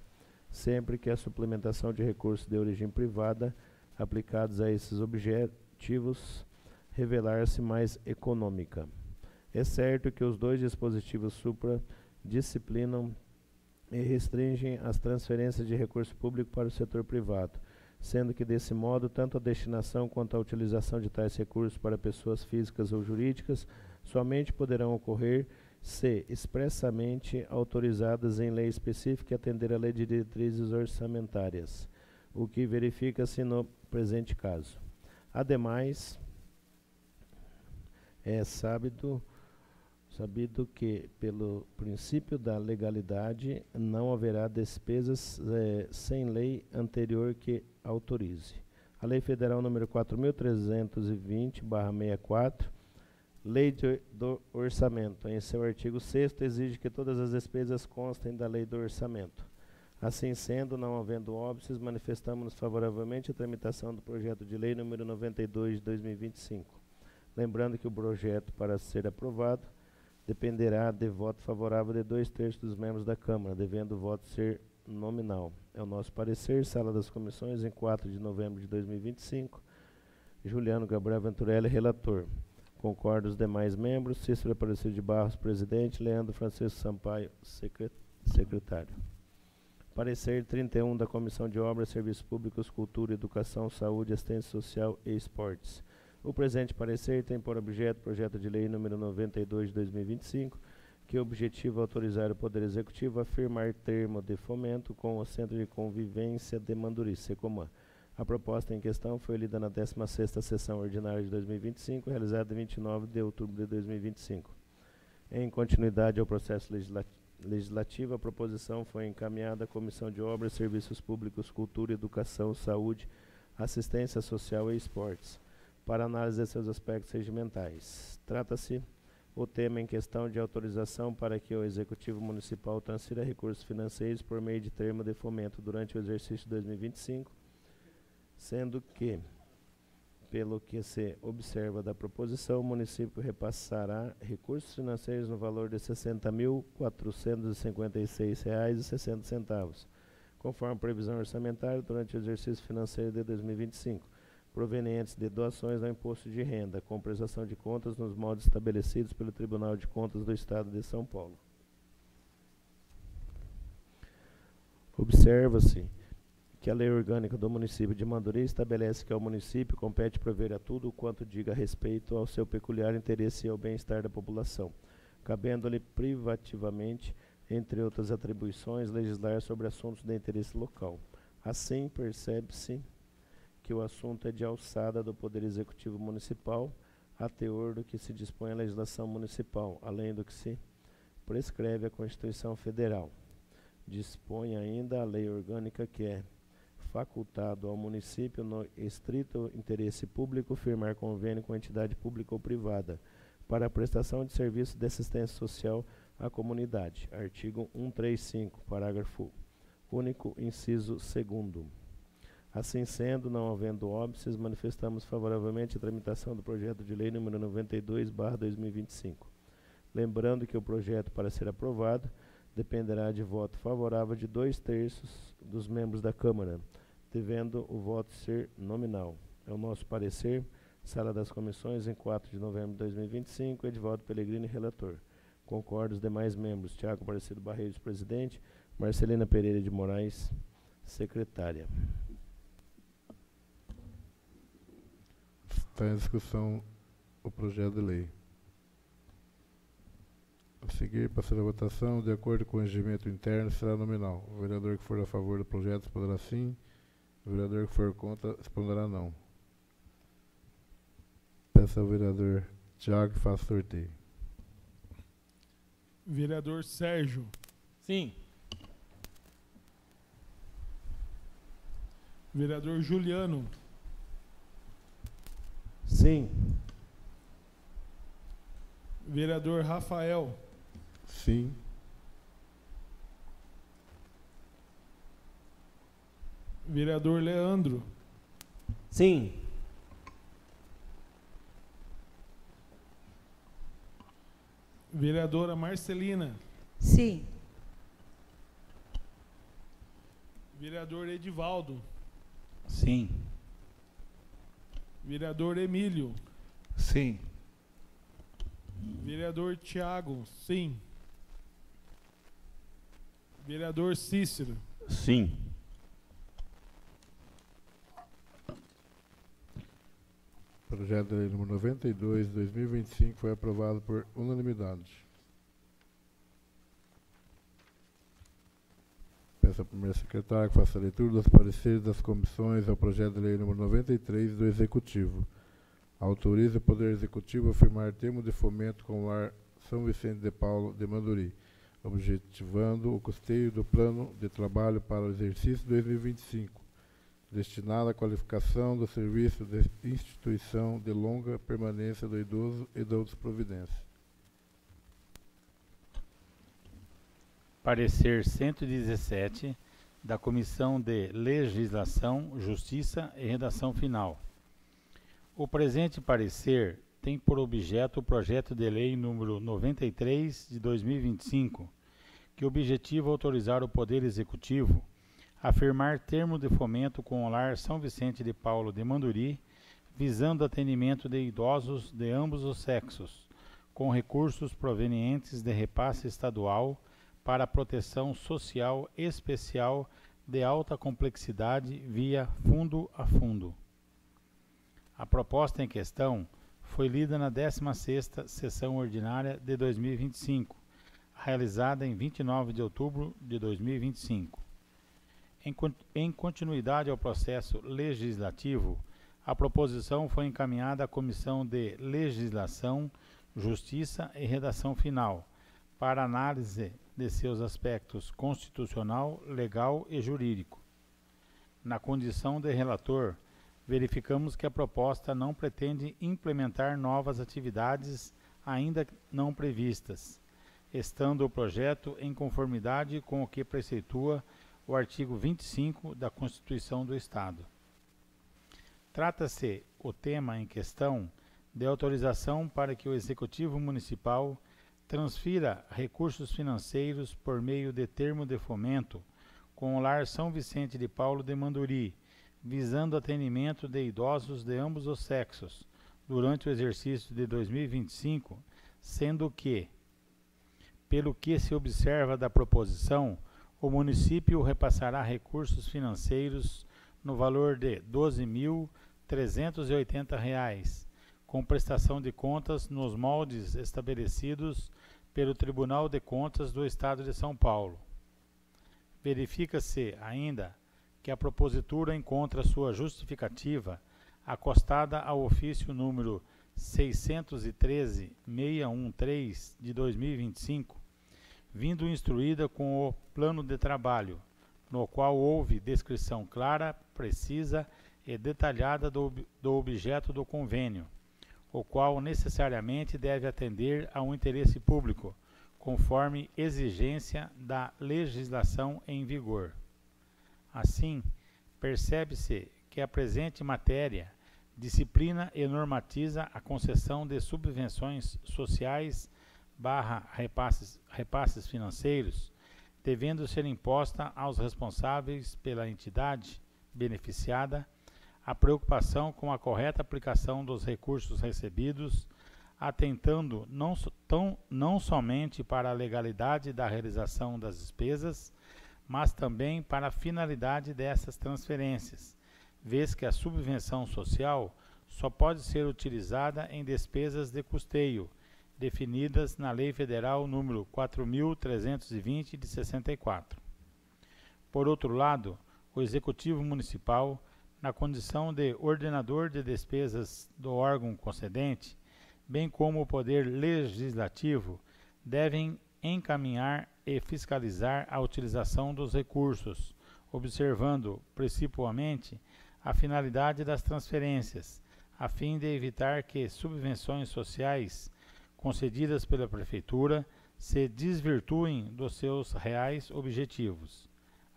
sempre que a suplementação de recursos de origem privada aplicados a esses objetivos revelar-se mais econômica. É certo que os dois dispositivos supra disciplinam e restringem as transferências de recurso público para o setor privado, sendo que, desse modo, tanto a destinação quanto a utilização de tais recursos para pessoas físicas ou jurídicas somente poderão ocorrer se expressamente autorizadas em lei específica e atender à Lei de Diretrizes Orçamentárias, o que verifica-se no presente caso. Ademais, é sabido que, pelo princípio da legalidade, não haverá despesas sem lei anterior que autorize. A Lei Federal número 4.320/64, Lei do Orçamento, em seu artigo 6º, exige que todas as despesas constem da Lei do Orçamento. Assim sendo, não havendo óbices, manifestamos-nos favoravelmente à tramitação do projeto de lei número 92 de 2025. Lembrando que o projeto, para ser aprovado, dependerá de voto favorável de 2/3 dos membros da Câmara, devendo o voto ser nominal. É o nosso parecer, Sala das Comissões, em 4 de novembro de 2025. Juliano Gabriel Venturelli, relator. Concordo os demais membros. Cícero Aparecido de Barros, presidente. Leandro Francisco Sampaio, secretário. Parecer 31 da Comissão de Obras, Serviços Públicos, Cultura, Educação, Saúde, Assistência Social e Esportes. O presente parecer tem por objeto o projeto de lei número 92 de 2025, que objetiva autorizar o Poder Executivo a firmar termo de fomento com o Centro de Convivência de Manduri, Secomã. A proposta em questão foi lida na 16ª Sessão Ordinária de 2025, realizada em 29 de outubro de 2025. Em continuidade ao processo legislativo, a proposição foi encaminhada à Comissão de Obras, Serviços Públicos, Cultura, Educação, Saúde, Assistência Social e Esportes, para análise de seus aspectos regimentais. Trata-se o tema em questão de autorização para que o Executivo Municipal transfira recursos financeiros por meio de termo de fomento durante o exercício de 2025, sendo que, pelo que se observa da proposição, o município repassará recursos financeiros no valor de R$ 60.456,60, conforme previsão orçamentária durante o exercício financeiro de 2025, provenientes de doações ao Imposto de Renda, com prestação de contas nos modos estabelecidos pelo Tribunal de Contas do Estado de São Paulo. Observa-se que a Lei Orgânica do Município de Manduri estabelece que ao município compete prover a tudo quanto diga respeito ao seu peculiar interesse e ao bem-estar da população, cabendo-lhe privativamente, entre outras atribuições, legislar sobre assuntos de interesse local. Assim, percebe-se que o assunto é de alçada do Poder Executivo Municipal, a teor do que se dispõe a legislação municipal, além do que se prescreve a Constituição Federal. Dispõe ainda a lei orgânica que é facultado ao município, no estrito interesse público, firmar convênio com entidade pública ou privada para a prestação de serviço de assistência social à comunidade. Artigo 135, parágrafo único, inciso 2º. Assim sendo, não havendo óbices, manifestamos favoravelmente a tramitação do projeto de lei número 92/2025. Lembrando que o projeto, para ser aprovado, dependerá de voto favorável de 2/3 dos membros da Câmara, devendo o voto ser nominal. É o nosso parecer. Sala das Comissões, em 4 de novembro de 2025, Edivaldo Pellegrini, relator. Concordo os demais membros. Tiago Aparecido Barreiros, presidente. Marcelina Pereira de Moraes, secretária. Está em discussão o projeto de lei. A seguir, passar a votação, de acordo com o regimento interno, será nominal. O vereador que for a favor do projeto responderá sim. O vereador que for contra responderá não. Peço ao vereador Tiago que faça sorteio. Vereador Sérgio. Sim. Vereador Juliano. Sim. Vereador Rafael. Sim. Vereador Leandro. Sim. Vereadora Marcelina. Sim. Vereador Edivaldo. Sim. Vereador Emílio. Sim. Vereador Tiago. Sim. Vereador Cícero. Sim. O projeto de lei número 92 de 2025 foi aprovado por unanimidade. Peço ao primeiro secretário que faça a leitura dos pareceres das comissões ao projeto de lei número 93 do Executivo. Autoriza o Poder Executivo a firmar termo de fomento com o Lar São Vicente de Paulo de Manduri, objetivando o custeio do plano de trabalho para o exercício 2025, destinado à qualificação do serviço de instituição de longa permanência do idoso e de outras providências. Parecer 117 da Comissão de Legislação, Justiça e Redação Final. O presente parecer tem por objeto o projeto de lei número 93 de 2025, que objetiva autorizar o Poder Executivo a firmar termo de fomento com o Lar São Vicente de Paulo de Manduri, visando atendimento de idosos de ambos os sexos, com recursos provenientes de repasse estadual para a proteção social especial de alta complexidade via fundo a fundo. A proposta em questão foi lida na 16ª sessão ordinária de 2025, realizada em 29 de outubro de 2025. Em continuidade ao processo legislativo, a proposição foi encaminhada à Comissão de Legislação, Justiça e Redação Final, para análise de seus aspectos constitucional, legal e jurídico. Na condição de relator, verificamos que a proposta não pretende implementar novas atividades ainda não previstas, estando o projeto em conformidade com o que preceitua o artigo 25 da Constituição do Estado. Trata-se, o tema em questão, de autorização para que o Executivo Municipal transfira recursos financeiros por meio de termo de fomento com o Lar São Vicente de Paulo de Manduri, visando atendimento de idosos de ambos os sexos, durante o exercício de 2025, sendo que, pelo que se observa da proposição, o município repassará recursos financeiros no valor de R$ 12.380, com prestação de contas nos moldes estabelecidos pelo Tribunal de Contas do Estado de São Paulo. Verifica-se ainda que a propositura encontra sua justificativa acostada ao ofício número 613-613 de 2025, vindo instruída com o plano de trabalho, no qual houve descrição clara, precisa e detalhada do objeto do convênio, o qual necessariamente deve atender a um interesse público, conforme exigência da legislação em vigor. Assim, percebe-se que a presente matéria disciplina e normatiza a concessão de subvenções sociais repasses financeiros, devendo ser imposta aos responsáveis pela entidade beneficiada a preocupação com a correta aplicação dos recursos recebidos, atentando não somente para a legalidade da realização das despesas, mas também para a finalidade dessas transferências, vez que a subvenção social só pode ser utilizada em despesas de custeio, definidas na Lei Federal nº 4.320 de 64. Por outro lado, o Executivo Municipal, na condição de ordenador de despesas do órgão concedente, bem como o Poder Legislativo, devem encaminhar e fiscalizar a utilização dos recursos, observando, principalmente, a finalidade das transferências, a fim de evitar que subvenções sociais concedidas pela Prefeitura se desvirtuem dos seus reais objetivos.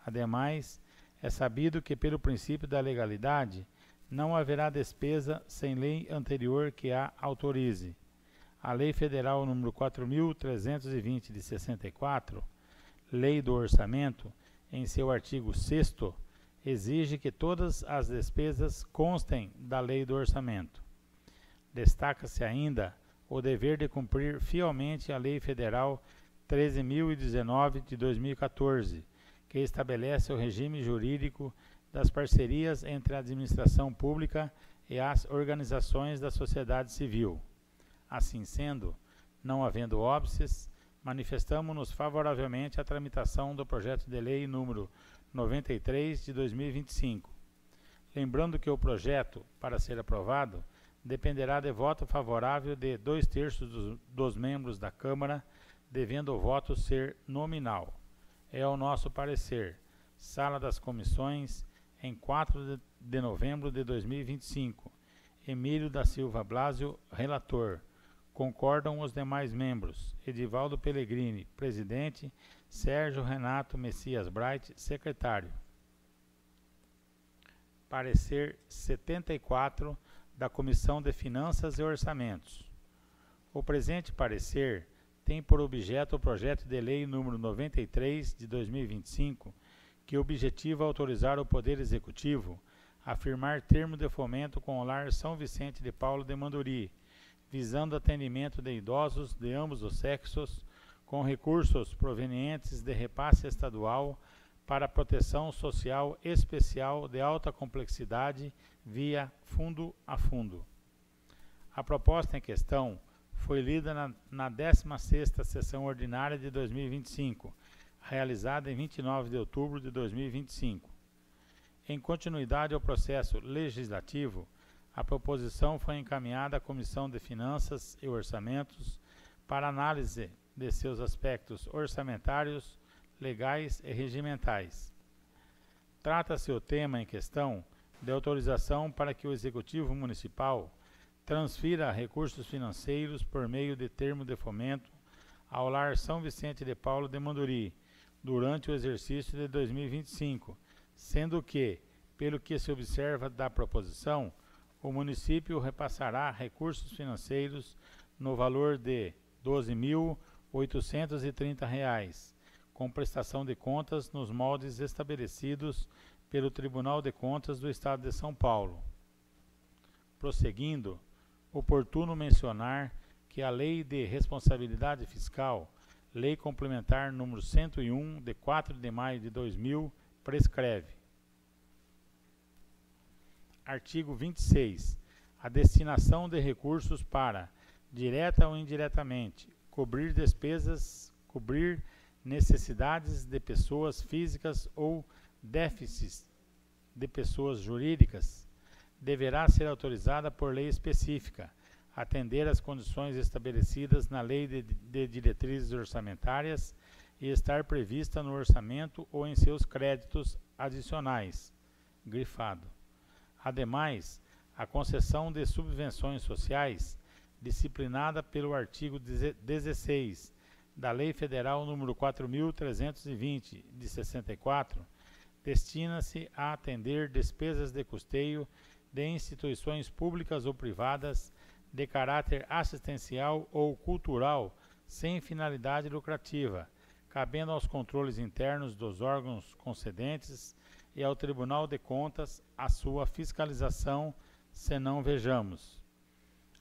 Ademais, é sabido que, pelo princípio da legalidade, não haverá despesa sem lei anterior que a autorize. A Lei Federal nº 4.320 de 64, Lei do Orçamento, em seu artigo 6º, exige que todas as despesas constem da Lei do Orçamento. Destaca-se ainda o dever de cumprir fielmente a Lei Federal 13.019 de 2014, que estabelece o regime jurídico das parcerias entre a administração pública e as organizações da sociedade civil. Assim sendo, não havendo óbices, manifestamo-nos favoravelmente à tramitação do projeto de lei número 93 de 2025. Lembrando que o projeto, para ser aprovado, dependerá de voto favorável de 2/3 dos membros da Câmara, devendo o voto ser nominal. É o nosso parecer. Sala das Comissões, em 4 de novembro de 2025. Emílio da Silva Blasio, relator. Concordam os demais membros. Edivaldo Pellegrini, presidente. Sérgio Renato Messias Bright, secretário. Parecer 74 da Comissão de Finanças e Orçamentos. O presente parecer tem por objeto o projeto de lei número 93 de 2025, que objetiva autorizar o Poder Executivo a firmar termo de fomento com o Lar São Vicente de Paulo de Manduri, visando atendimento de idosos de ambos os sexos, com recursos provenientes de repasse estadual para proteção social especial de alta complexidade via fundo a fundo. A proposta em questão foi lida na 16ª Sessão Ordinária de 2025, realizada em 29 de outubro de 2025. Em continuidade ao processo legislativo, a proposição foi encaminhada à Comissão de Finanças e Orçamentos para análise de seus aspectos orçamentários, legais e regimentais. Trata-se o tema em questão de autorização para que o Executivo Municipal transfira recursos financeiros por meio de termo de fomento ao Lar São Vicente de Paulo de Manduri, durante o exercício de 2025, sendo que, pelo que se observa da proposição, o município repassará recursos financeiros no valor de R$ 12.830, com prestação de contas nos moldes estabelecidos pelo Tribunal de Contas do Estado de São Paulo. Prosseguindo, oportuno mencionar que a Lei de Responsabilidade Fiscal, Lei Complementar número 101, de 4 de maio de 2000, prescreve. Artigo 26. A destinação de recursos para, direta ou indiretamente, cobrir necessidades de pessoas físicas ou déficits de pessoas jurídicas deverá ser autorizada por lei específica, atender às condições estabelecidas na Lei de Diretrizes Orçamentárias e estar prevista no orçamento ou em seus créditos adicionais, grifado. Ademais, a concessão de subvenções sociais, disciplinada pelo artigo 16 da Lei Federal nº 4.320, de 64, destina-se a atender despesas de custeio de instituições públicas ou privadas de caráter assistencial ou cultural sem finalidade lucrativa, cabendo aos controles internos dos órgãos concedentes e ao Tribunal de Contas a sua fiscalização, senão vejamos.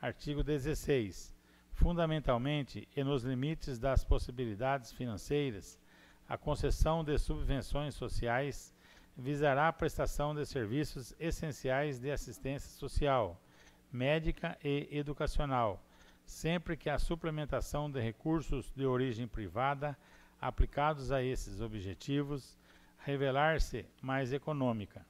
Artigo 16. Fundamentalmente e nos limites das possibilidades financeiras, a concessão de subvenções sociais visará a prestação de serviços essenciais de assistência social, médica e educacional, sempre que a suplementação de recursos de origem privada aplicados a esses objetivos revelar-se mais econômica.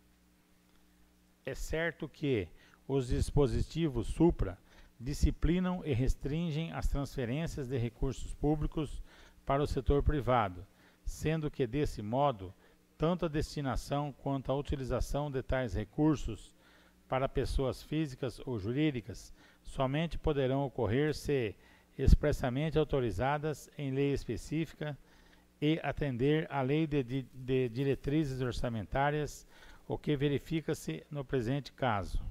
É certo que os dispositivos supra disciplinam e restringem as transferências de recursos públicos para o setor privado, sendo que, desse modo, tanto a destinação quanto a utilização de tais recursos para pessoas físicas ou jurídicas somente poderão ocorrer se expressamente autorizadas em lei específica e atender à Lei de Diretrizes Orçamentárias, o que verifica-se no presente caso.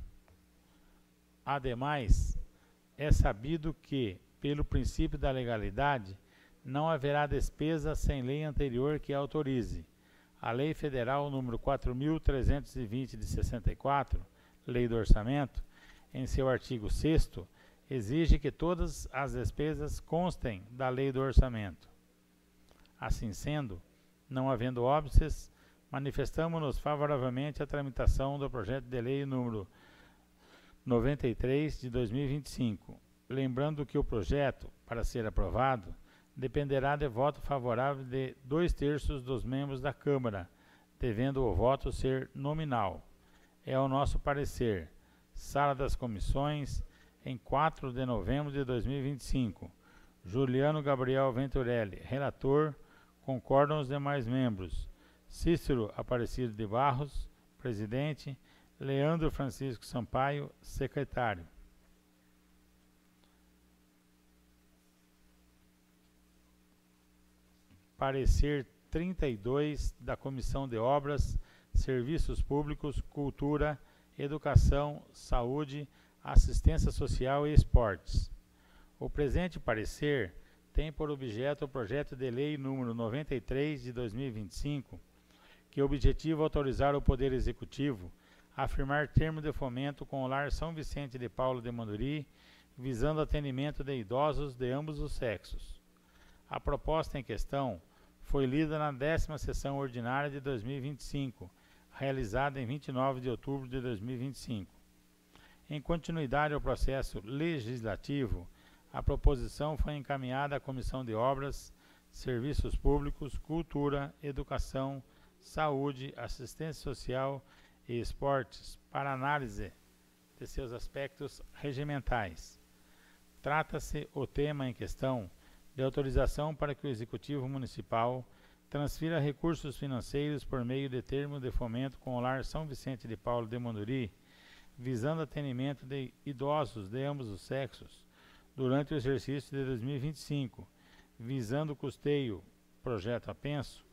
Ademais, é sabido que, pelo princípio da legalidade, não haverá despesa sem lei anterior que a autorize. A Lei Federal nº 4.320 de 64, Lei do Orçamento, em seu artigo 6º, exige que todas as despesas constem da Lei do Orçamento. Assim sendo, não havendo óbices, manifestamos-nos favoravelmente à tramitação do projeto de lei número 93 de 2025, lembrando que o projeto, para ser aprovado, dependerá de voto favorável de 2/3 dos membros da Câmara, devendo o voto ser nominal. É o nosso parecer. Sala das Comissões, em 4 de novembro de 2025. Juliano Gabriel Venturelli, relator. Concordam os demais membros. Cícero Aparecido de Barros, presidente. Leandro Francisco Sampaio, secretário. Parecer 32 da Comissão de Obras, Serviços Públicos, Cultura, Educação, Saúde, Assistência Social e Esportes. O presente parecer tem por objeto o projeto de lei número 93 de 2025, que objetiva autorizar o Poder Executivo a firmar termo de fomento com o Lar São Vicente de Paulo de Monduri, visando atendimento de idosos de ambos os sexos. A proposta em questão foi lida na 10ª sessão ordinária de 2025, realizada em 29 de outubro de 2025. Em continuidade ao processo legislativo, a proposição foi encaminhada à Comissão de Obras, Serviços Públicos, Cultura, Educação, Saúde, Assistência Social e Esportes para análise de seus aspectos regimentais. Trata-se o tema em questão de autorização para que o Executivo Municipal transfira recursos financeiros por meio de termo de fomento com o Lar São Vicente de Paulo de Monduri, visando atendimento de idosos de ambos os sexos, durante o exercício de 2025, visando custeio projeto apenso,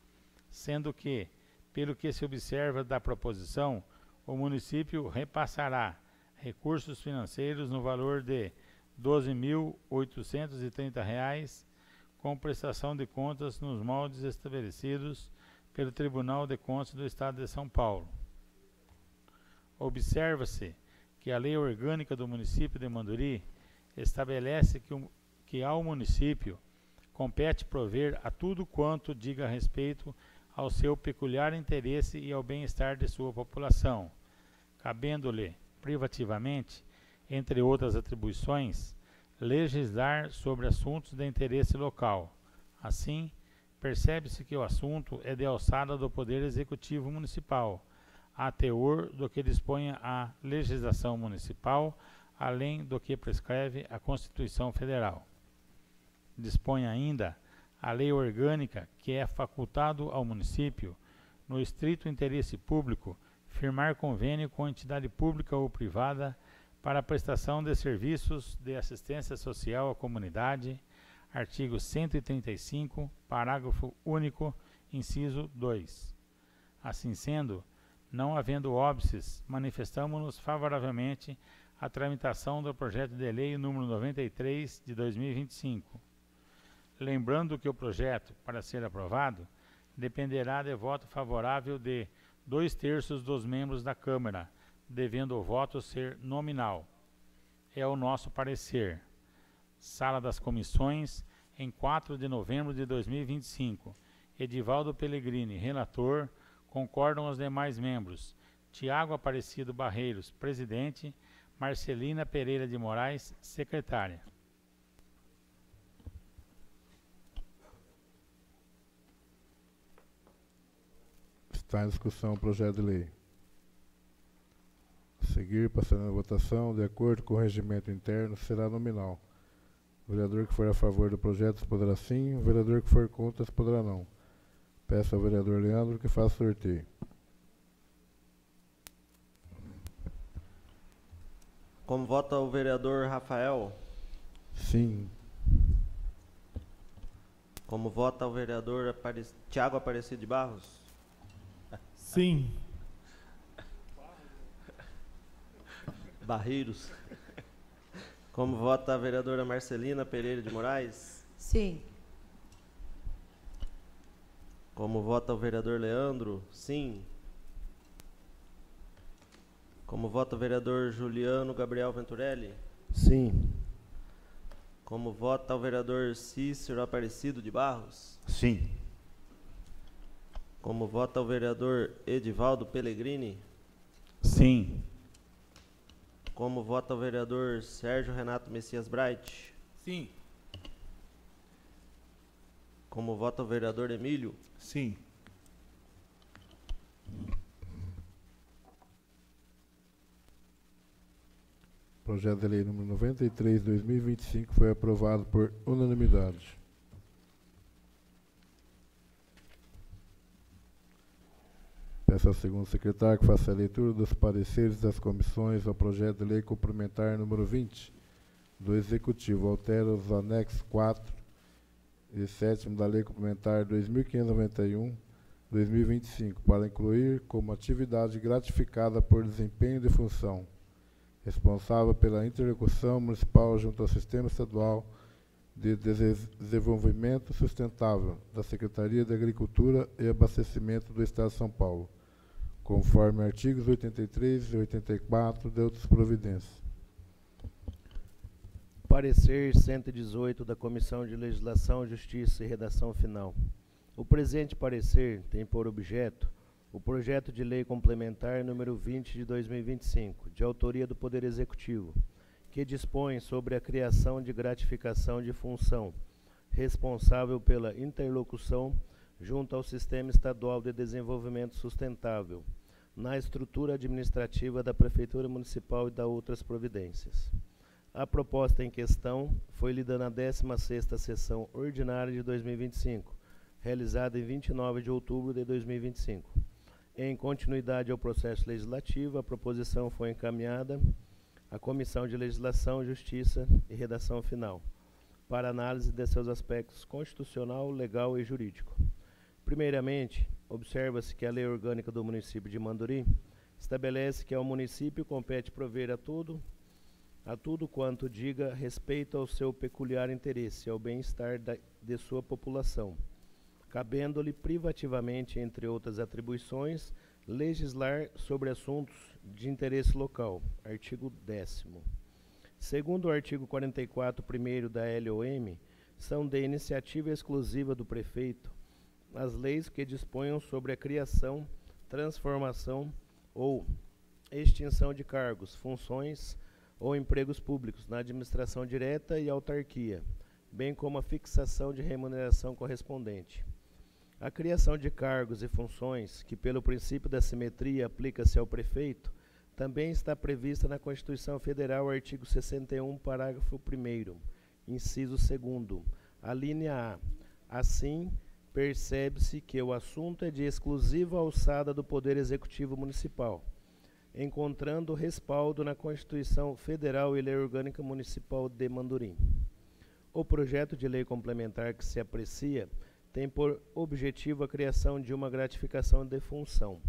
sendo que, pelo que se observa da proposição, o município repassará recursos financeiros no valor de R$ 12.830, com prestação de contas nos moldes estabelecidos pelo Tribunal de Contas do Estado de São Paulo. Observa-se que a Lei Orgânica do Município de Monduri estabelece que ao município compete prover a tudo quanto diga respeito ao seu peculiar interesse e ao bem-estar de sua população, cabendo-lhe, privativamente, entre outras atribuições, legislar sobre assuntos de interesse local. Assim, percebe-se que o assunto é de alçada do Poder Executivo Municipal, a teor do que disponha a legislação municipal, além do que prescreve a Constituição Federal. Dispõe ainda a lei orgânica que é facultado ao município, no estrito interesse público, firmar convênio com entidade pública ou privada para a prestação de serviços de assistência social à comunidade, artigo 135, parágrafo único, inciso 2. Assim sendo, não havendo óbices, manifestamo-nos favoravelmente à tramitação do projeto de lei número 93 de 2025. Lembrando que o projeto, para ser aprovado, dependerá de voto favorável de 2/3 dos membros da Câmara, devendo o voto ser nominal. É o nosso parecer. Sala das Comissões, em 4 de novembro de 2025. Edivaldo Pellegrini, relator. Concordam os demais membros. Tiago Aparecido Barreiros, presidente. Marcelina Pereira de Moraes, secretária. Está em discussão o projeto de lei. A seguir, passando a votação, de acordo com o regimento interno, será nominal. O vereador que for a favor do projeto poderá sim, o vereador que for contra poderá não. Peço ao vereador Leandro que faça o sorteio. Como vota o vereador Rafael? Sim. Como vota o vereador Tiago Aparecido de Barros? Sim. Barreiros. Como vota a vereadora Marcelina Pereira de Moraes? Sim. Como vota o vereador Leandro? Sim. Como vota o vereador Juliano Gabriel Venturelli? Sim. Como vota o vereador Cícero Aparecido de Barros? Sim. Como vota o vereador Edivaldo Pellegrini? Sim. Como vota o vereador Sérgio Renato Messias Bright? Sim. Como vota o vereador Emílio? Sim. Projeto de lei número 93, 2025 foi aprovado por unanimidade. Peço ao segundo secretário que faça a leitura dos pareceres das comissões ao projeto de lei complementar número 20 do Executivo. Altera os anexos 4 e 7º da Lei Complementar 2591/2025 para incluir como atividade gratificada por desempenho de função responsável pela interlocução municipal junto ao Sistema Estadual de Desenvolvimento Sustentável da Secretaria de Agricultura e Abastecimento do Estado de São Paulo, conforme artigos 83 e 84 de outras providências. Parecer 118 da Comissão de Legislação, Justiça e Redação Final. O presente parecer tem por objeto o projeto de lei complementar número 20 de 2025, de autoria do Poder Executivo, que dispõe sobre a criação de gratificação de função, responsável pela interlocução junto ao Sistema Estadual de Desenvolvimento Sustentável, na estrutura administrativa da Prefeitura Municipal e da outras providências. A proposta em questão foi lida na 16ª Sessão Ordinária de 2025, realizada em 29 de outubro de 2025. Em continuidade ao processo legislativo, a proposição foi encaminhada à Comissão de Legislação, Justiça e Redação Final, para análise de seus aspectos constitucional, legal e jurídico. Primeiramente, observa-se que a Lei Orgânica do Município de Manduri estabelece que ao município compete prover a tudo quanto diga respeito ao seu peculiar interesse e ao bem-estar de sua população, cabendo-lhe privativamente, entre outras atribuições, legislar sobre assuntos de interesse local. Artigo 10º. Segundo o artigo 44, primeiro da LOM, são de iniciativa exclusiva do prefeito as leis que disponham sobre a criação, transformação ou extinção de cargos, funções ou empregos públicos na administração direta e autarquia, bem como a fixação de remuneração correspondente. A criação de cargos e funções, que pelo princípio da simetria aplica-se ao prefeito, também está prevista na Constituição Federal, artigo 61, parágrafo 1º, inciso 2º, a linha A. Assim, percebe-se que o assunto é de exclusiva alçada do Poder Executivo Municipal, encontrando respaldo na Constituição Federal e Lei Orgânica Municipal de Mandorim. O projeto de lei complementar que se aprecia tem por objetivo a criação de uma gratificação de função.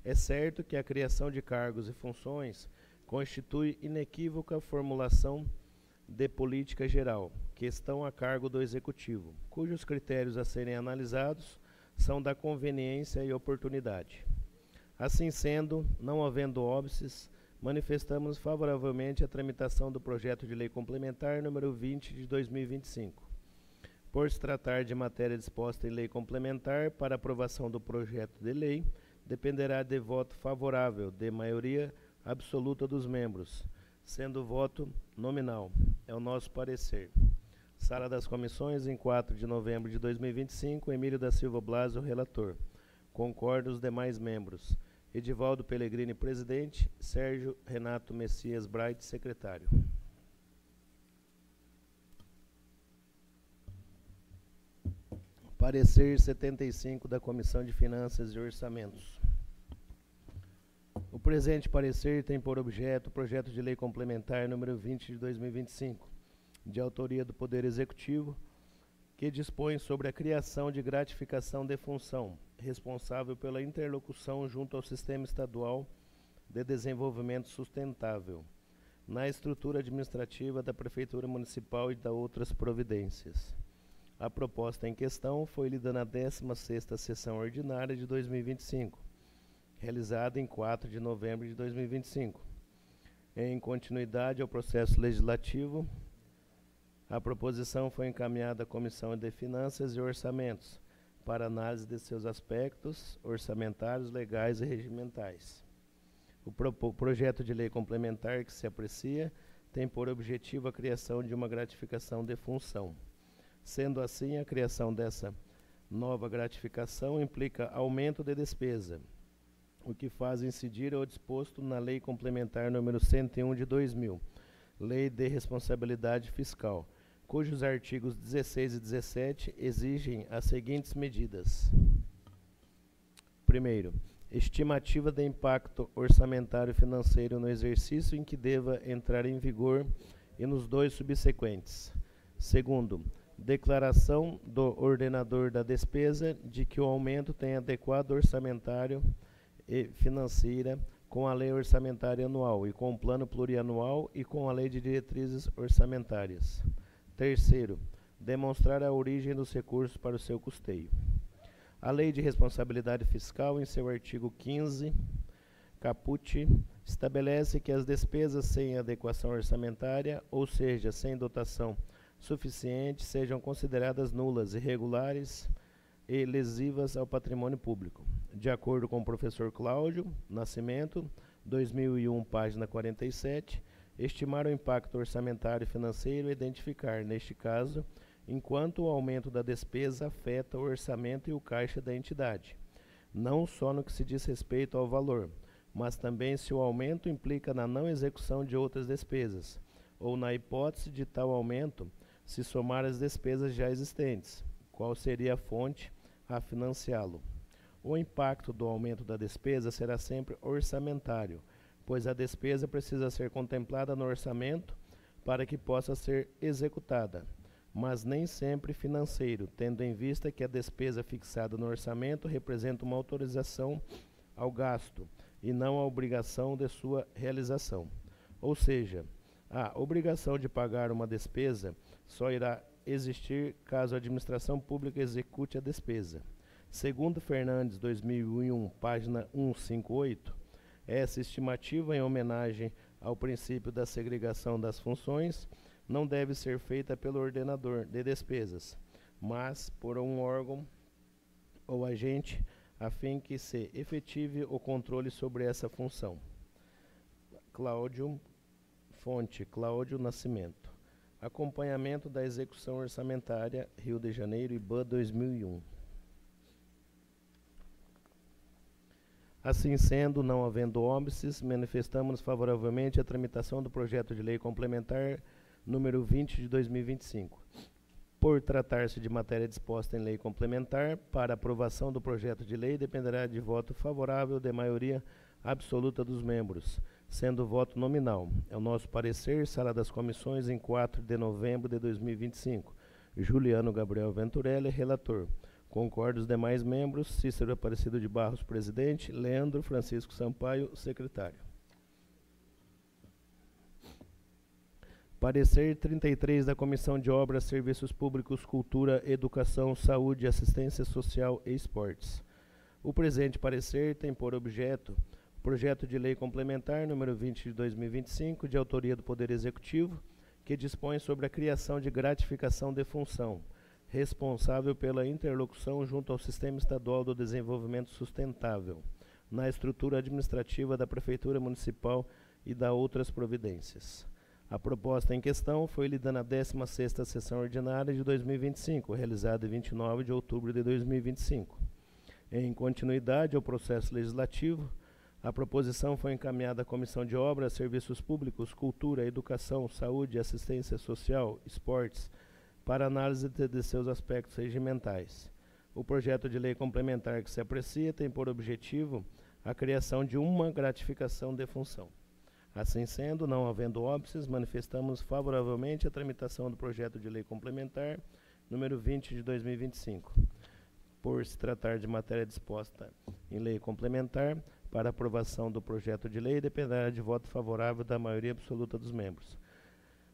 É certo que a criação de cargos e funções constitui inequívoca formulação de política geral, que estão a cargo do Executivo, cujos critérios a serem analisados são da conveniência e oportunidade. Assim sendo, não havendo óbices, manifestamos favoravelmente a tramitação do projeto de lei complementar número 20 de 2025. Por se tratar de matéria disposta em lei complementar, para aprovação do projeto de lei, dependerá de voto favorável de maioria absoluta dos membros, sendo o voto nominal. É o nosso parecer. Sala das Comissões, em 4 de novembro de 2025, Emílio da Silva Blas, o relator. Concordo os demais membros. Edivaldo Pellegrini, presidente. Sérgio Renato Messias Bright, secretário. Parecer 75 da Comissão de Finanças e Orçamentos. O presente parecer tem por objeto o projeto de lei complementar número 20 de 2025, de autoria do Poder Executivo, que dispõe sobre a criação de gratificação de função, responsável pela interlocução junto ao Sistema Estadual de Desenvolvimento Sustentável, na estrutura administrativa da Prefeitura Municipal e da outras providências. A proposta em questão foi lida na 16ª Sessão Ordinária de 2025, realizada em 4 de novembro de 2025. Em continuidade ao processo legislativo, a proposição foi encaminhada à Comissão de Finanças e Orçamentos, para análise de seus aspectos orçamentários, legais e regimentais. O projeto de lei complementar que se aprecia tem por objetivo a criação de uma gratificação de função. Sendo assim, a criação dessa nova gratificação implica aumento de despesa, o que faz incidir ao disposto na Lei Complementar número 101 de 2000, Lei de Responsabilidade Fiscal, cujos artigos 16 e 17 exigem as seguintes medidas. Primeiro, estimativa de impacto orçamentário e financeiro no exercício em que deva entrar em vigor e nos dois subsequentes. Segundo, declaração do ordenador da despesa de que o aumento tem adequado orçamentário e financeira com a lei orçamentária anual e com o plano plurianual e com a lei de diretrizes orçamentárias. Terceiro, demonstrar a origem dos recursos para o seu custeio. A Lei de Responsabilidade Fiscal, em seu artigo 15, caput, estabelece que as despesas sem adequação orçamentária, ou seja, sem dotação suficiente, sejam consideradas nulas, irregulares e lesivas ao patrimônio público. De acordo com o professor Cláudio Nascimento, 2001, página 47, estimar o impacto orçamentário e financeiro e identificar, neste caso, enquanto o aumento da despesa afeta o orçamento e o caixa da entidade, não só no que se diz respeito ao valor, mas também se o aumento implica na não execução de outras despesas, ou na hipótese de tal aumento se somar as despesas já existentes, qual seria a fonte a financiá-lo. O impacto do aumento da despesa será sempre orçamentário, pois a despesa precisa ser contemplada no orçamento para que possa ser executada, mas nem sempre financeiro, tendo em vista que a despesa fixada no orçamento representa uma autorização ao gasto e não a obrigação de sua realização. Ou seja, a obrigação de pagar uma despesa só irá existir caso a administração pública execute a despesa. Segundo Fernandes, 2001, página 158, essa estimativa, em homenagem ao princípio da segregação das funções, não deve ser feita pelo ordenador de despesas, mas por um órgão ou agente, a fim que se efetive o controle sobre essa função. Fonte, Cláudio Nascimento. Acompanhamento da execução orçamentária, Rio de Janeiro, IBAN 2001. Assim sendo, não havendo óbices, manifestamos favoravelmente a tramitação do projeto de lei complementar número 20 de 2025. Por tratar-se de matéria disposta em lei complementar, para aprovação do projeto de lei dependerá de voto favorável de maioria absoluta dos membros, sendo voto nominal. É o nosso parecer, Sala das Comissões, em 4 de novembro de 2025. Juliano Gabriel Venturelli, relator. Concordo os demais membros. Cícero Aparecido de Barros, presidente. Leandro Francisco Sampaio, secretário. Parecer 33 da Comissão de Obras, Serviços Públicos, Cultura, Educação, Saúde, Assistência Social e Esportes. O presente parecer tem por objeto o projeto de lei complementar número 20 de 2025, de autoria do Poder Executivo, que dispõe sobre a criação de gratificação de função, responsável pela interlocução junto ao Sistema Estadual do Desenvolvimento Sustentável, na estrutura administrativa da Prefeitura Municipal e da outras providências. A proposta em questão foi lida na 16ª Sessão Ordinária de 2025, realizada em 29 de outubro de 2025. Em continuidade ao processo legislativo, a proposição foi encaminhada à Comissão de Obras, Serviços Públicos, Cultura, Educação, Saúde, Assistência Social, Esportes, para análise de seus aspectos regimentais. O projeto de lei complementar que se aprecia tem por objetivo a criação de uma gratificação de função. Assim sendo, não havendo óbices, manifestamos favoravelmente a tramitação do projeto de lei complementar número 20 de 2025. Por se tratar de matéria disposta em lei complementar, para aprovação do projeto de lei dependerá de voto favorável da maioria absoluta dos membros,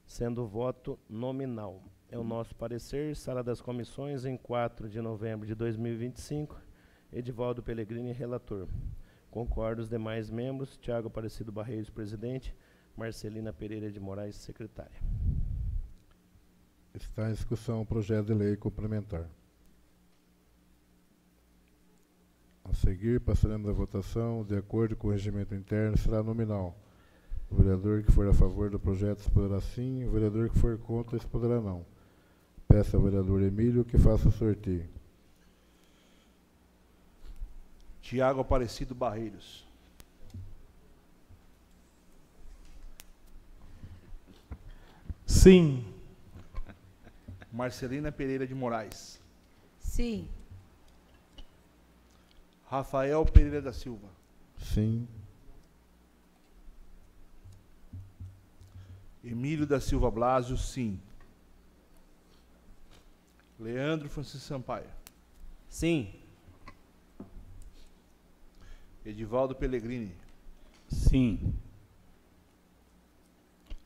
sendo voto nominal. É o nosso parecer, Sala das Comissões, em 4 de novembro de 2025. Edivaldo Pellegrini, relator. Concordo os demais membros. Tiago Aparecido Barreiros, presidente. Marcelina Pereira de Moraes, secretária. Está em discussão o projeto de lei complementar. A seguir, passaremos a votação. De acordo com o regimento interno, será nominal. O vereador que for a favor do projeto expoderá sim, o vereador que for contra expoderá não. Peço ao vereador Emílio que faça o sorteio. Tiago Aparecido Barreiros. Sim. Marcelina Pereira de Moraes. Sim. Rafael Pereira da Silva. Sim. Emílio da Silva Blasio, sim. Leandro Francisco Sampaio. Sim. Edivaldo Pellegrini. Sim.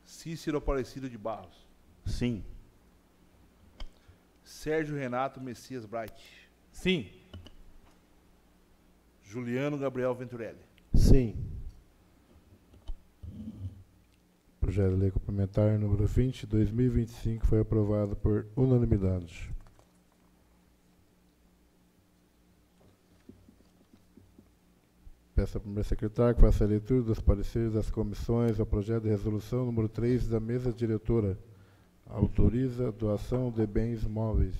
Cícero Aparecido de Barros. Sim. Sérgio Renato Messias Bright. Sim. Juliano Gabriel Venturelli. Sim. Projeto de lei complementar número 20 de 2025 foi aprovado por unanimidade. Peço ao primeiro secretário que faça a leitura dos pareceres das comissões ao projeto de resolução número 3 da mesa diretora. Autoriza a doação de bens móveis.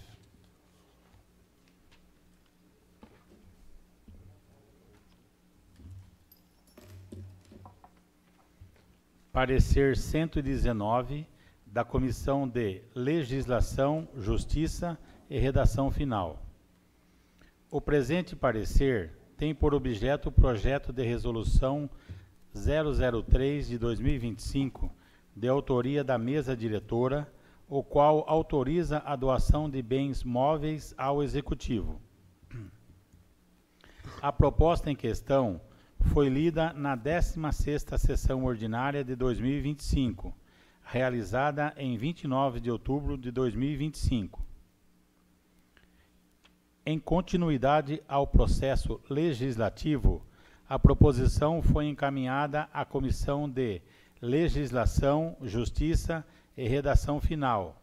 Parecer 119 da Comissão de Legislação, Justiça e Redação Final. O presente parecer tem por objeto o projeto de resolução 003 de 2025, de autoria da mesa diretora, o qual autoriza a doação de bens móveis ao Executivo. A proposta em questão foi lida na 16ª Sessão Ordinária de 2025, realizada em 29 de outubro de 2025. Em continuidade ao processo legislativo, a proposição foi encaminhada à Comissão de Legislação, Justiça e Redação Final,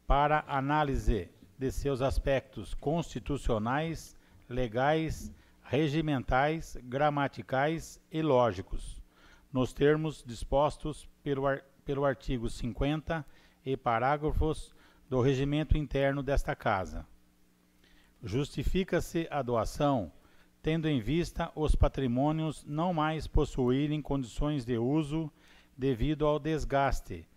para análise de seus aspectos constitucionais, legais, regimentais, gramaticais e lógicos, nos termos dispostos pelo artigo 50 e parágrafos do regimento interno desta Casa. Justifica-se a doação tendo em vista os patrimônios não mais possuírem condições de uso devido ao desgaste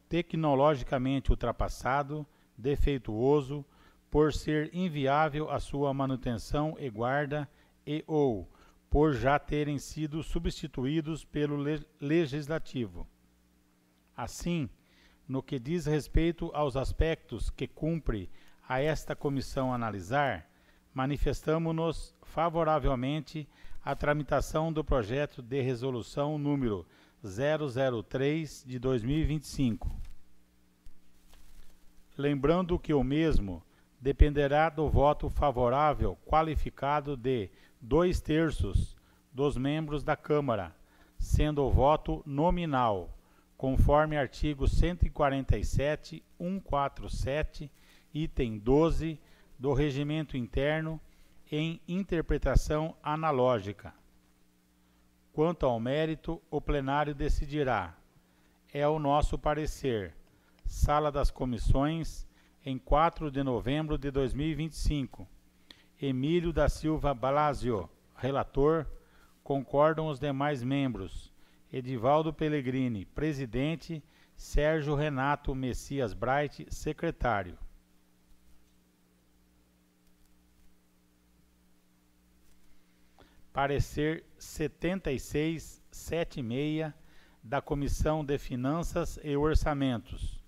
tecnologicamente ultrapassado, defeituoso, por ser inviável a sua manutenção e guarda e ou por já terem sido substituídos pelo Legislativo. Assim, no que diz respeito aos aspectos que cumpre a esta comissão analisar, manifestamo-nos favoravelmente à tramitação do projeto de resolução número 003 de 2025. Lembrando que o mesmo dependerá do voto favorável qualificado de 2/3 dos membros da Câmara, sendo o voto nominal, conforme artigo 147, 147, item 12 do Regimento Interno, em interpretação analógica. Quanto ao mérito, o plenário decidirá. É o nosso parecer. Sala das Comissões, em 4 de novembro de 2025. Emílio da Silva Balazio, relator. Concordam os demais membros. Edivaldo Pellegrini, presidente. Sérgio Renato Messias Bright, secretário. Parecer 7676 da Comissão de Finanças e Orçamentos.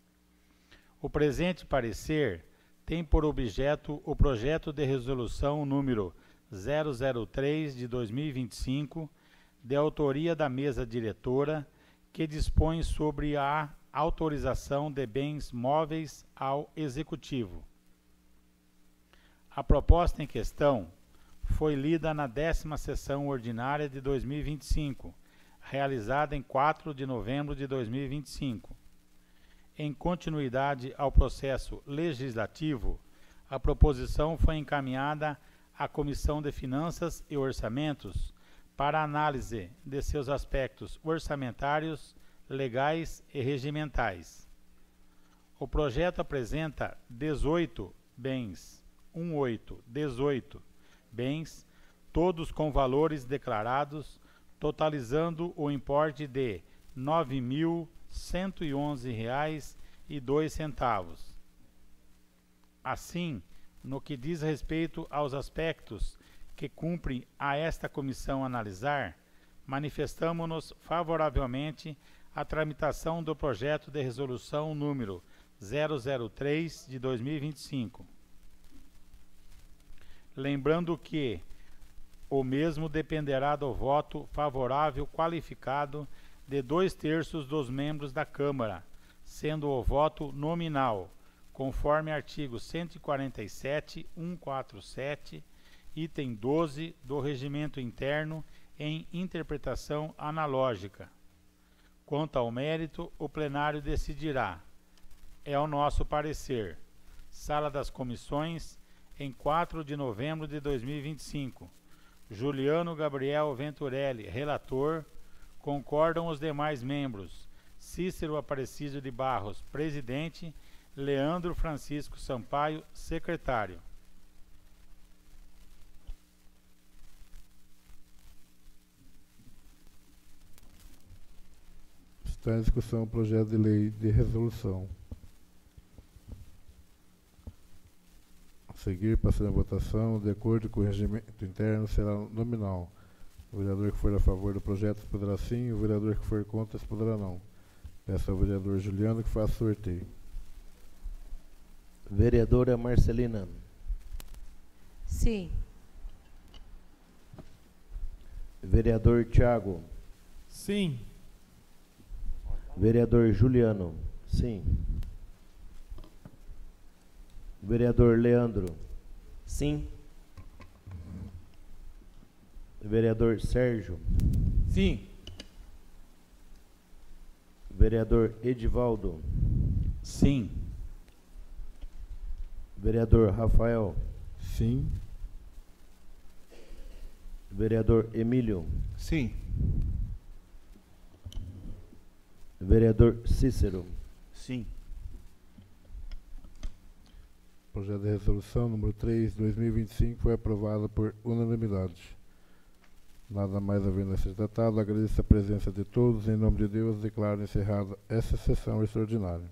O presente parecer tem por objeto o projeto de resolução número 003 de 2025, de autoria da mesa diretora, que dispõe sobre a autorização de bens móveis ao Executivo. A proposta em questão foi lida na 10ª sessão ordinária de 2025, realizada em 4 de novembro de 2025. Em continuidade ao processo legislativo, a proposição foi encaminhada à Comissão de Finanças e Orçamentos para análise de seus aspectos orçamentários, legais e regimentais. O projeto apresenta 18 bens, 18 bens, todos com valores declarados, totalizando o importe de R$ 9.111,02. Assim, no que diz respeito aos aspectos que cumpre a esta comissão analisar, manifestamo-nos favoravelmente à tramitação do projeto de resolução número 003 de 2025. Lembrando que o mesmo dependerá do voto favorável qualificado de 2/3 dos membros da Câmara, sendo o voto nominal, conforme artigo 147, 147, item 12 do Regimento Interno, em interpretação analógica. Quanto ao mérito, o plenário decidirá. É o nosso parecer. Sala das Comissões, em 4 de novembro de 2025. Juliano Gabriel Venturelli, relator. Concordam os demais membros. Cícero Aparecido de Barros, presidente. Leandro Francisco Sampaio, secretário. Está em discussão o projeto de lei de resolução. A seguir, passando a votação, de acordo com o regimento interno, será nominal. O vereador que for a favor do projeto poderá sim, o vereador que for contra poderá não. Peço ao vereador Juliano que faça sorteio. Vereadora Marcelina. Sim. Vereador Tiago. Sim. Vereador Juliano. Sim. Vereador Leandro. Sim. Vereador Sérgio. Sim. Vereador Edivaldo. Sim. Vereador Rafael. Sim. Vereador Emílio. Sim. Vereador Cícero. Sim. Projeto de resolução número 3, 2025, foi aprovado por unanimidade. Nada mais havendo a ser tratado, agradeço a presença de todos. Em nome de Deus, declaro encerrada essa sessão extraordinária.